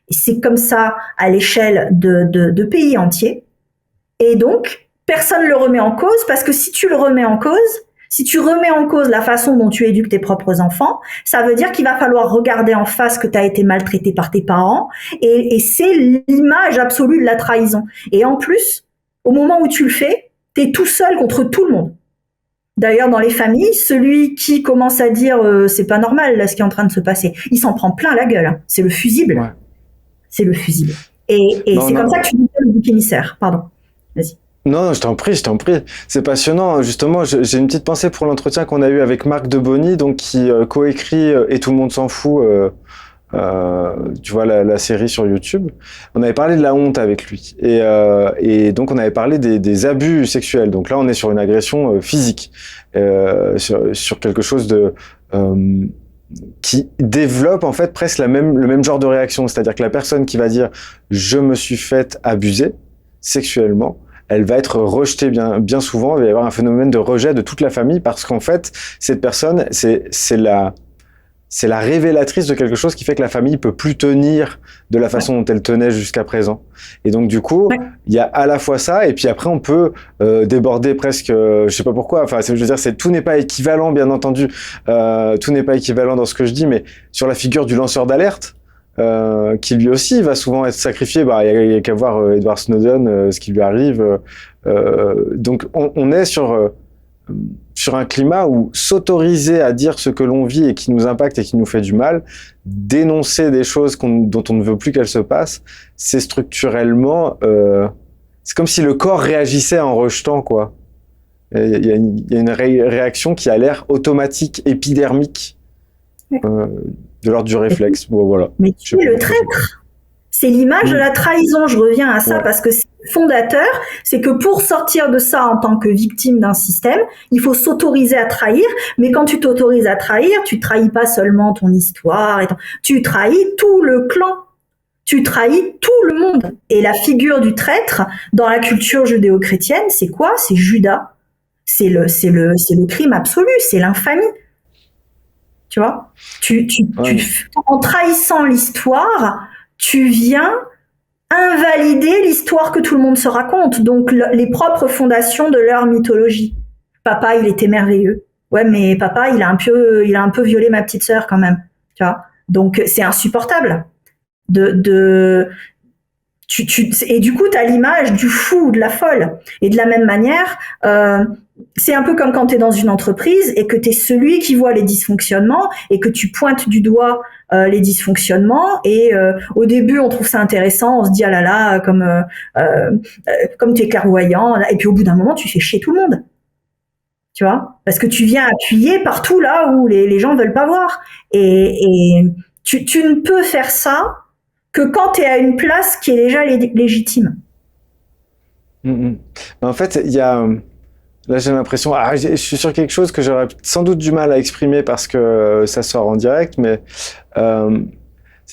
et c'est comme ça à l'échelle de pays entiers. Et donc, personne ne le remet en cause, parce que si tu le remets en cause, si tu remets en cause la façon dont tu éduques tes propres enfants, ça veut dire qu'il va falloir regarder en face que tu as été maltraité par tes parents, et c'est l'image absolue de la trahison. Et en plus, au moment où tu le fais, tu es tout seul contre tout le monde. D'ailleurs, dans les familles, celui qui commence à dire c'est pas normal là ce qui est en train de se passer, il s'en prend plein la gueule. Hein. C'est le fusible. Ouais. C'est le fusible. Et c'est comme ça que tu dis le bouc émissaire. Pardon. Vas-y. Non, je t'en prie. C'est passionnant. Justement, j'ai une petite pensée pour l'entretien qu'on a eu avec Marc Debony, donc qui coécrit Et tout le monde s'en fout. Tu vois la série sur YouTube. On avait parlé de la honte avec lui, et donc on avait parlé des abus sexuels. Donc là, on est sur une agression physique, sur quelque chose de qui développe en fait presque le même genre de réaction. C'est-à-dire que la personne qui va dire je me suis fait abuser sexuellement, elle va être rejetée bien souvent. Il va y avoir un phénomène de rejet de toute la famille, parce qu'en fait cette personne c'est la révélatrice de quelque chose qui fait que la famille peut plus tenir de la façon dont elle tenait jusqu'à présent. Et donc, du coup, il y a à la fois ça, et puis après, on peut déborder presque, je sais pas pourquoi, enfin, je veux dire, tout n'est pas équivalent, bien entendu, tout n'est pas équivalent dans ce que je dis, mais sur la figure du lanceur d'alerte, qui lui aussi va souvent être sacrifié, il y a qu'à voir Edward Snowden, ce qui lui arrive. Donc, on est sur un climat où s'autoriser à dire ce que l'on vit et qui nous impacte et qui nous fait du mal, dénoncer des choses dont on ne veut plus qu'elles se passent, c'est structurellement, c'est comme si le corps réagissait en rejetant, quoi. Il y a une réaction qui a l'air automatique, épidermique, de l'ordre du réflexe. Bon, voilà. Mais tu es le traître. C'est l'image de la trahison. Je reviens à ça parce que c'est fondateur. C'est que pour sortir de ça en tant que victime d'un système, il faut s'autoriser à trahir. Mais quand tu t'autorises à trahir, tu trahis pas seulement ton histoire. Tu trahis tout le clan. Tu trahis tout le monde. Et la figure du traître dans la culture judéo-chrétienne, c'est quoi? C'est Judas. C'est le crime absolu. C'est l'infamie. Tu vois? En trahissant l'histoire, tu viens invalider l'histoire que tout le monde se raconte, donc les propres fondations de leur mythologie. Papa, il était merveilleux. Ouais, mais papa, il a un peu violé ma petite sœur quand même. Tu vois? Donc c'est insupportable. Et du coup, tu as l'image du fou ou de la folle. Et de la même manière, c'est un peu comme quand tu es dans une entreprise et que tu es celui qui voit les dysfonctionnements et que tu pointes du doigt les dysfonctionnements. Et au début, on trouve ça intéressant, on se dit ah là là, comme tu es clairvoyant. Et puis au bout d'un moment, tu fais chier tout le monde. Tu vois, parce que tu viens appuyer partout là où les gens veulent pas voir. Et tu ne peux faire ça que quand tu es à une place qui est déjà légitime. En fait, il y a là j'ai l'impression, je suis sur quelque chose que j'aurais sans doute du mal à exprimer parce que ça sort en direct, mais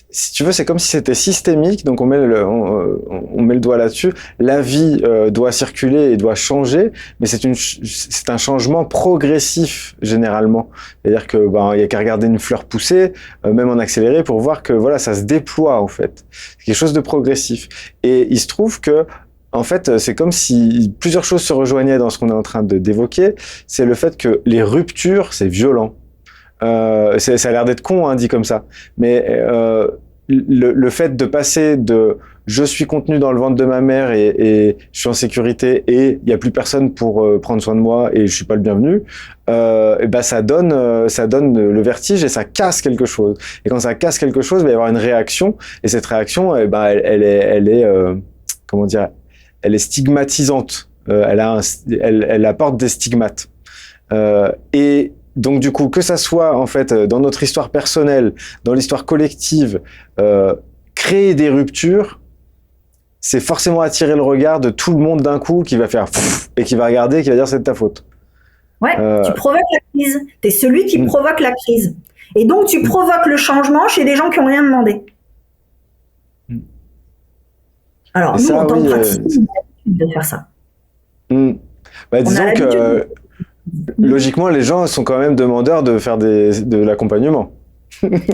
si tu veux, c'est comme si c'était systémique, donc on met le doigt là-dessus. La vie doit circuler et doit changer, mais c'est un changement progressif généralement. C'est-à-dire que il y a qu'à regarder une fleur pousser, même en accéléré, pour voir que voilà, ça se déploie en fait. C'est quelque chose de progressif. Et il se trouve que en fait, c'est comme si plusieurs choses se rejoignaient dans ce qu'on est en train d'évoquer. C'est le fait que les ruptures, c'est violent. Ça a l'air d'être con, hein, dit comme ça. Mais le fait de passer de je suis contenu dans le ventre de ma mère et je suis en sécurité et il n'y a plus personne pour prendre soin de moi et je suis pas le bienvenu, et ben ça donne le vertige et ça casse quelque chose. Et quand ça casse quelque chose, il va y avoir une réaction et cette réaction, elle est comment dire, elle est stigmatisante. Elle apporte des stigmates. Et donc du coup, que ça soit en fait dans notre histoire personnelle, dans l'histoire collective, créer des ruptures, c'est forcément attirer le regard de tout le monde d'un coup qui va faire et qui va regarder et qui va dire c'est de ta faute. Ouais, tu provoques la crise. T'es celui qui provoque la crise. Et donc tu provoques le changement chez des gens qui n'ont rien demandé. Alors nous, en tant que praticien, on a l'habitude de faire ça. Disons que logiquement, les gens sont quand même demandeurs de faire de l'accompagnement.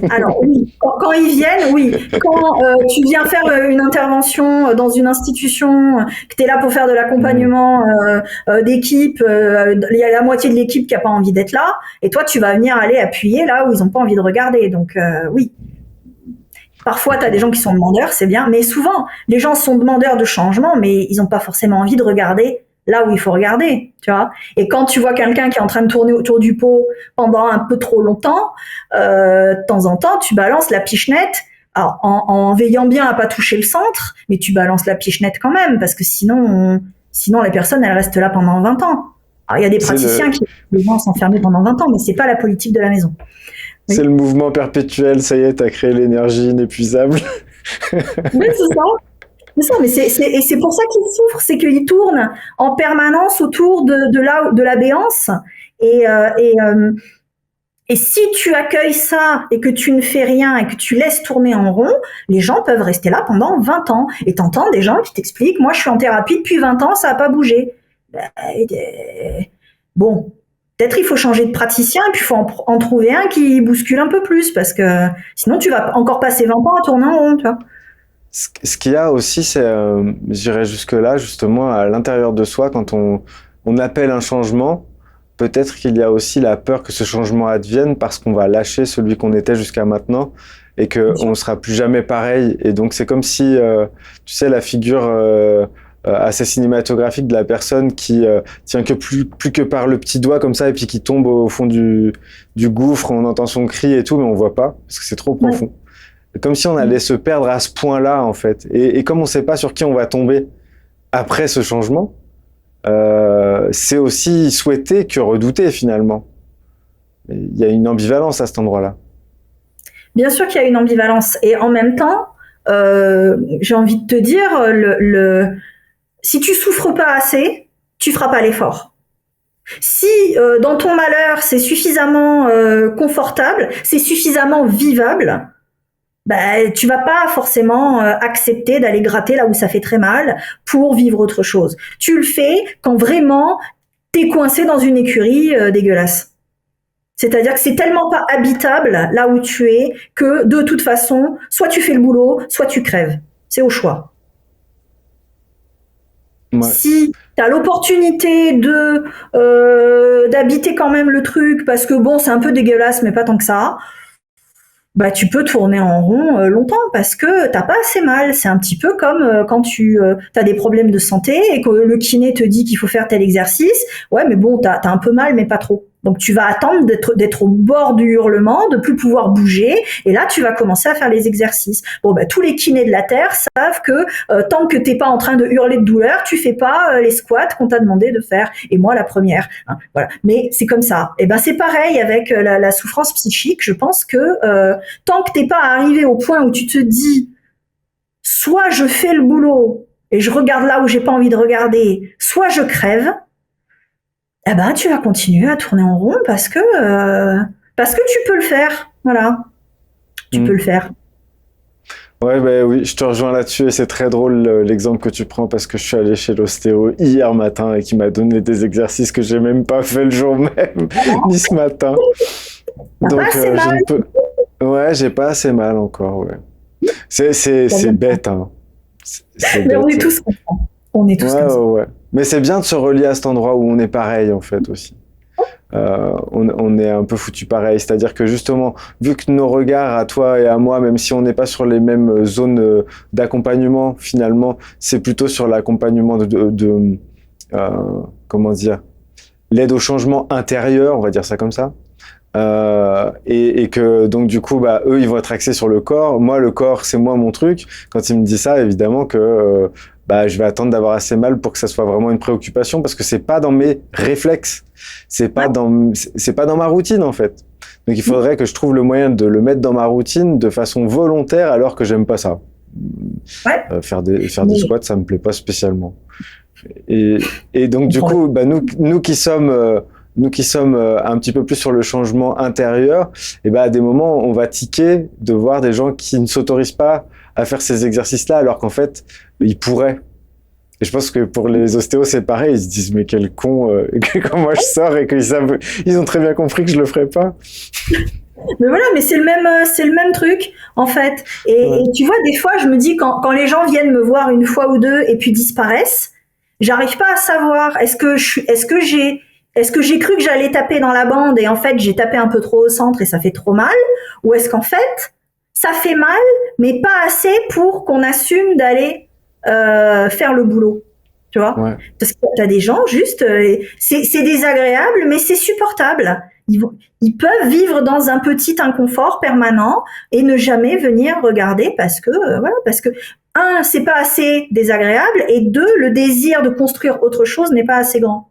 Alors oui, quand ils viennent, oui. Quand tu viens faire une intervention dans une institution, que tu es là pour faire de l'accompagnement d'équipe, il y a la moitié de l'équipe qui n'a pas envie d'être là, et toi tu vas venir aller appuyer là où ils n'ont pas envie de regarder. Donc oui. Parfois, tu as des gens qui sont demandeurs, c'est bien, mais souvent, les gens sont demandeurs de changement, mais ils n'ont pas forcément envie de regarder là où il faut regarder, tu vois. Et quand tu vois quelqu'un qui est en train de tourner autour du pot pendant un peu trop longtemps, de temps en temps, tu balances la pichenette, alors, en veillant bien à pas toucher le centre, mais tu balances la pichenette quand même, parce que sinon les personnes, elles restent là pendant 20 ans. Alors, il y a des praticiens qui vont s'enfermer pendant 20 ans, mais c'est pas la politique de la maison. Oui. C'est le mouvement perpétuel, ça y est, t'as créé l'énergie inépuisable. Oui, c'est ça. C'est ça, mais c'est pour ça qu'il souffre, c'est qu'il tourne en permanence autour de la béance. Et si tu accueilles ça et que tu ne fais rien et que tu laisses tourner en rond, les gens peuvent rester là pendant 20 ans. Et t'entends des gens qui t'expliquent, moi je suis en thérapie depuis 20 ans, ça n'a pas bougé. Bon, peut-être il faut changer de praticien et puis il faut en trouver un qui bouscule un peu plus, parce que sinon tu vas encore passer 20 ans à tourner en rond, tu vois. Ce qu'il y a aussi, c'est, j'irais jusque-là, justement, à l'intérieur de soi, quand on appelle un changement, peut-être qu'il y a aussi la peur que ce changement advienne parce qu'on va lâcher celui qu'on était jusqu'à maintenant et qu'on ne sera plus jamais pareil. Et donc, c'est comme si, tu sais, la figure assez cinématographique de la personne qui tient que plus que par le petit doigt comme ça et puis qui tombe au fond du gouffre, on entend son cri et tout, mais on voit pas parce que c'est trop profond. Ouais. Comme si on allait se perdre à ce point-là, en fait. Et comme on ne sait pas sur qui on va tomber après ce changement, c'est aussi souhaité que redouté, finalement. Il y a une ambivalence à cet endroit-là. Bien sûr qu'il y a une ambivalence. Et en même temps, j'ai envie de te dire, si tu souffres pas assez, tu feras pas l'effort. Si dans ton malheur, c'est suffisamment confortable, c'est suffisamment vivable, tu vas pas forcément accepter d'aller gratter là où ça fait très mal pour vivre autre chose. Tu le fais quand vraiment t'es coincé dans une écurie dégueulasse. C'est-à-dire que c'est tellement pas habitable là où tu es que de toute façon, soit tu fais le boulot, soit tu crèves. C'est au choix. Ouais. Si tu as l'opportunité d'habiter quand même le truc parce que bon, c'est un peu dégueulasse mais pas tant que ça, bah tu peux tourner en rond longtemps parce que t'as pas assez mal. C'est un petit peu comme quand tu as des problèmes de santé et que le kiné te dit qu'il faut faire tel exercice. Ouais, mais bon, t'as un peu mal, mais pas trop. Donc tu vas attendre d'être au bord du hurlement, de plus pouvoir bouger, et là tu vas commencer à faire les exercices. Bon, bah tous les kinés de la terre savent que tant que t'es pas en train de hurler de douleur, tu fais pas les squats qu'on t'a demandé de faire. Et moi la première. Hein, voilà. Mais c'est comme ça. Et ben c'est pareil avec la souffrance psychique. Je pense que tant que t'es pas arrivé au point où tu te dis soit je fais le boulot et je regarde là où j'ai pas envie de regarder, soit je crève, eh ben tu vas continuer à tourner en rond parce que tu peux le faire. Voilà, tu peux le faire. Ouais, ben oui, je te rejoins là-dessus et c'est très drôle l'exemple que tu prends parce que je suis allé chez l'ostéo hier matin et qui m'a donné des exercices que j'ai même pas fait le jour même, ni ce matin. Donc Pas assez je mal. ne peux. Ouais, j'ai pas assez mal encore, ouais. C'est bête, hein. C'est Mais on est bête. tous comme ça. On est tous Ouais, comme ça. ouais, ouais. Mais c'est bien de se relier à cet endroit où on est pareil, en fait, aussi. On est un peu foutu pareil. C'est-à-dire que justement, vu que nos regards à toi et à moi, même si on n'est pas sur les mêmes zones d'accompagnement, finalement, c'est plutôt sur l'accompagnement euh, comment dire, l'aide au changement intérieur, on va dire ça comme ça. Et que donc du coup bah eux ils vont être axés sur le corps, moi le corps c'est moi mon truc. Quand il me dit ça, évidemment que bah je vais attendre d'avoir assez mal pour que ça soit vraiment une préoccupation parce que c'est pas dans mes réflexes, c'est pas dans ma routine en fait. Donc il faudrait que je trouve le moyen de le mettre dans ma routine de façon volontaire alors que j'aime pas ça. Ouais. Faire des Mais squats ça me plaît pas spécialement. Et, et donc on du prend le- coup, bah, nous qui sommes un petit peu plus sur le changement intérieur, et bah, à des moments, on va tiquer de voir des gens qui ne s'autorisent pas à faire ces exercices-là, alors qu'en fait, ils pourraient. Et je pense que pour les ostéos, c'est pareil. Ils se disent, mais quel con, que quand moi je sors et qu'ils savent, ils ont très bien compris que je le ferai pas. Mais voilà, mais c'est le même truc en fait. Ouais. Et tu vois, des fois, je me dis quand les gens viennent me voir une fois ou deux et puis disparaissent, j'arrive pas à savoir est-ce que j'ai cru que j'allais taper dans la bande et en fait j'ai tapé un peu trop au centre et ça fait trop mal, ou est-ce qu'en fait ça fait mal mais pas assez pour qu'on assume d'aller faire le boulot, tu vois? Ouais. Parce que t'as des gens juste, c'est désagréable mais c'est supportable. Ils peuvent vivre dans un petit inconfort permanent et ne jamais venir regarder parce que voilà, parce que un, c'est pas assez désagréable, et deux, le désir de construire autre chose n'est pas assez grand.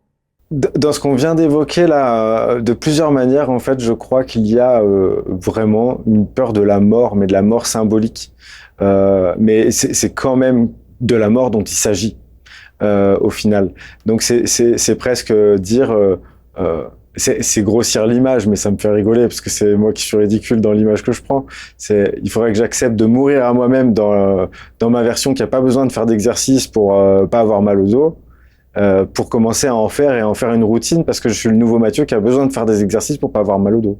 Dans ce qu'on vient d'évoquer là, de plusieurs manières, en fait, je crois qu'il y a vraiment une peur de la mort, mais de la mort symbolique. Mais c'est quand même de la mort dont il s'agit au final. Donc c'est presque dire, c'est grossir l'image, mais ça me fait rigoler parce que c'est moi qui suis ridicule dans l'image que je prends. Il faudrait que j'accepte de mourir à moi-même dans ma version qui a pas besoin de faire d'exercice pour pas avoir mal au dos. Pour commencer à en faire et en faire une routine parce que je suis le nouveau Mathieu qui a besoin de faire des exercices pour pas avoir mal au dos.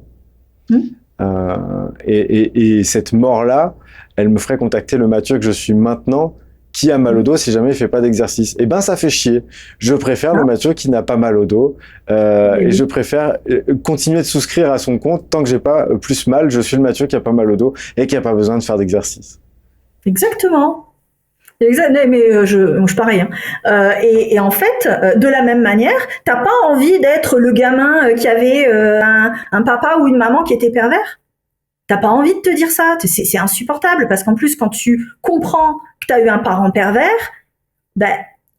Et cette mort-là, elle me ferait contacter le Mathieu que je suis maintenant qui a mal au dos si jamais il fait pas d'exercice. Et ben ça fait chier. Je préfère le Mathieu qui n'a pas mal au dos et je préfère continuer de souscrire à son compte tant que j'ai pas plus mal. Je suis le Mathieu qui a pas mal au dos et qui a pas besoin de faire d'exercice. Exactement. Exact, mais je pareil. Hein. Et en fait, de la même manière, t'as pas envie d'être le gamin qui avait un papa ou une maman qui était pervers. T'as pas envie de te dire ça. C'est insupportable parce qu'en plus, quand tu comprends que t'as eu un parent pervers, ben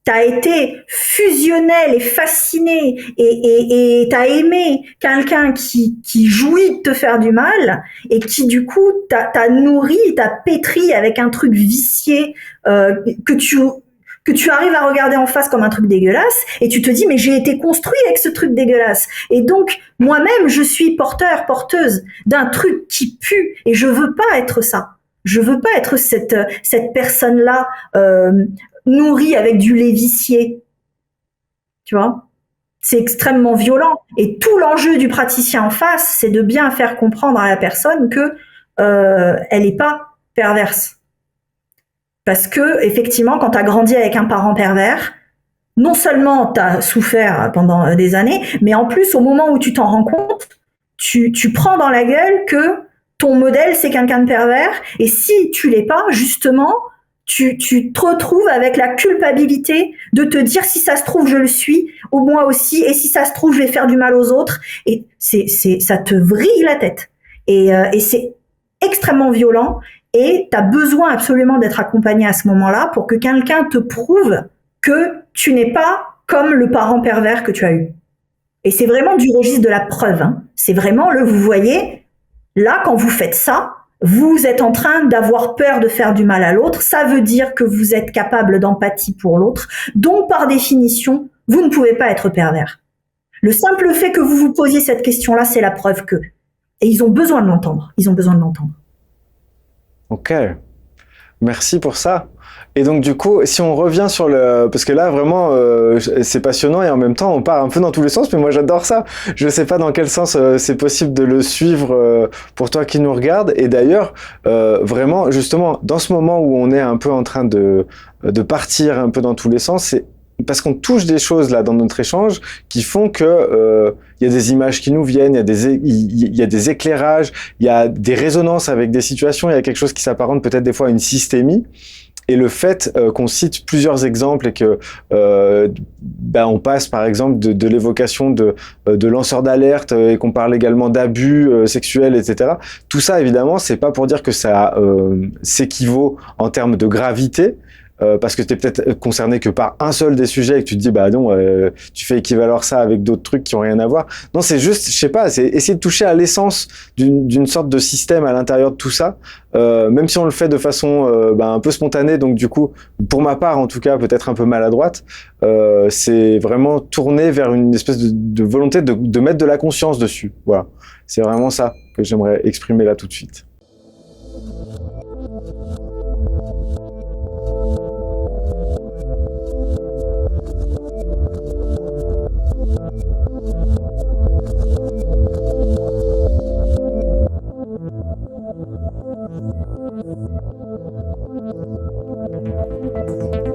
t'as été fusionnel et fasciné et t'as aimé quelqu'un qui jouit de te faire du mal et qui du coup t'a nourri, t'a pétri avec un truc vicié que tu arrives à regarder en face comme un truc dégueulasse et tu te dis mais j'ai été construit avec ce truc dégueulasse et donc moi-même je suis porteuse d'un truc qui pue et je veux pas être ça. Je veux pas être cette personne-là nourrie avec du lait vicié, tu vois. C'est extrêmement violent et tout l'enjeu du praticien en face, c'est de bien faire comprendre à la personne que elle est pas perverse. Parce que effectivement, quand tu as grandi avec un parent pervers, non seulement tu as souffert pendant des années, mais en plus, au moment où tu t'en rends compte, tu prends dans la gueule que ton modèle, c'est quelqu'un de pervers. Et si tu l'es pas, justement, tu te retrouves avec la culpabilité de te dire, si ça se trouve, je le suis, ou moi aussi, et si ça se trouve, je vais faire du mal aux autres. Et ça te vrille la tête. Et c'est extrêmement violent. Et tu as besoin absolument d'être accompagné à ce moment-là pour que quelqu'un te prouve que tu n'es pas comme le parent pervers que tu as eu. Et c'est vraiment du registre de la preuve. Hein. C'est vraiment vous voyez, là, quand vous faites ça, vous êtes en train d'avoir peur de faire du mal à l'autre. Ça veut dire que vous êtes capable d'empathie pour l'autre. Donc, par définition, vous ne pouvez pas être pervers. Le simple fait que vous vous posiez cette question-là, c'est la preuve que. Et ils ont besoin de l'entendre. Ils ont besoin de l'entendre. Ok. Merci pour ça. Et donc du coup, si on revient sur parce que là vraiment c'est passionnant et en même temps on part un peu dans tous les sens, mais moi j'adore ça. Je sais pas dans quel sens c'est possible de le suivre pour toi qui nous regarde. Et d'ailleurs vraiment justement dans ce moment où on est un peu en train de partir un peu dans tous les sens, c'est parce qu'on touche des choses là dans notre échange qui font que il y a des images qui nous viennent, il y a des éclairages, il y a des résonances avec des situations, il y a quelque chose qui s'apparente peut-être des fois à une systémie. Et le fait qu'on cite plusieurs exemples et que on passe par exemple de l'évocation de lanceurs d'alerte et qu'on parle également d'abus sexuels, etc. Tout ça, évidemment, c'est pas pour dire que ça s'équivaut en termes de gravité, parce que tu es peut-être concerné que par un seul des sujets et que tu te dis bah non, tu fais équivaloir ça avec d'autres trucs qui ont rien à voir. Non, c'est juste, je sais pas, c'est essayer de toucher à l'essence d'une sorte de système à l'intérieur de tout ça, même si on le fait de façon un peu spontanée, donc du coup, pour ma part en tout cas, peut-être un peu maladroite, c'est vraiment tourner vers une espèce de volonté de mettre de la conscience dessus. Voilà, c'est vraiment ça que j'aimerais exprimer là tout de suite. Thank you.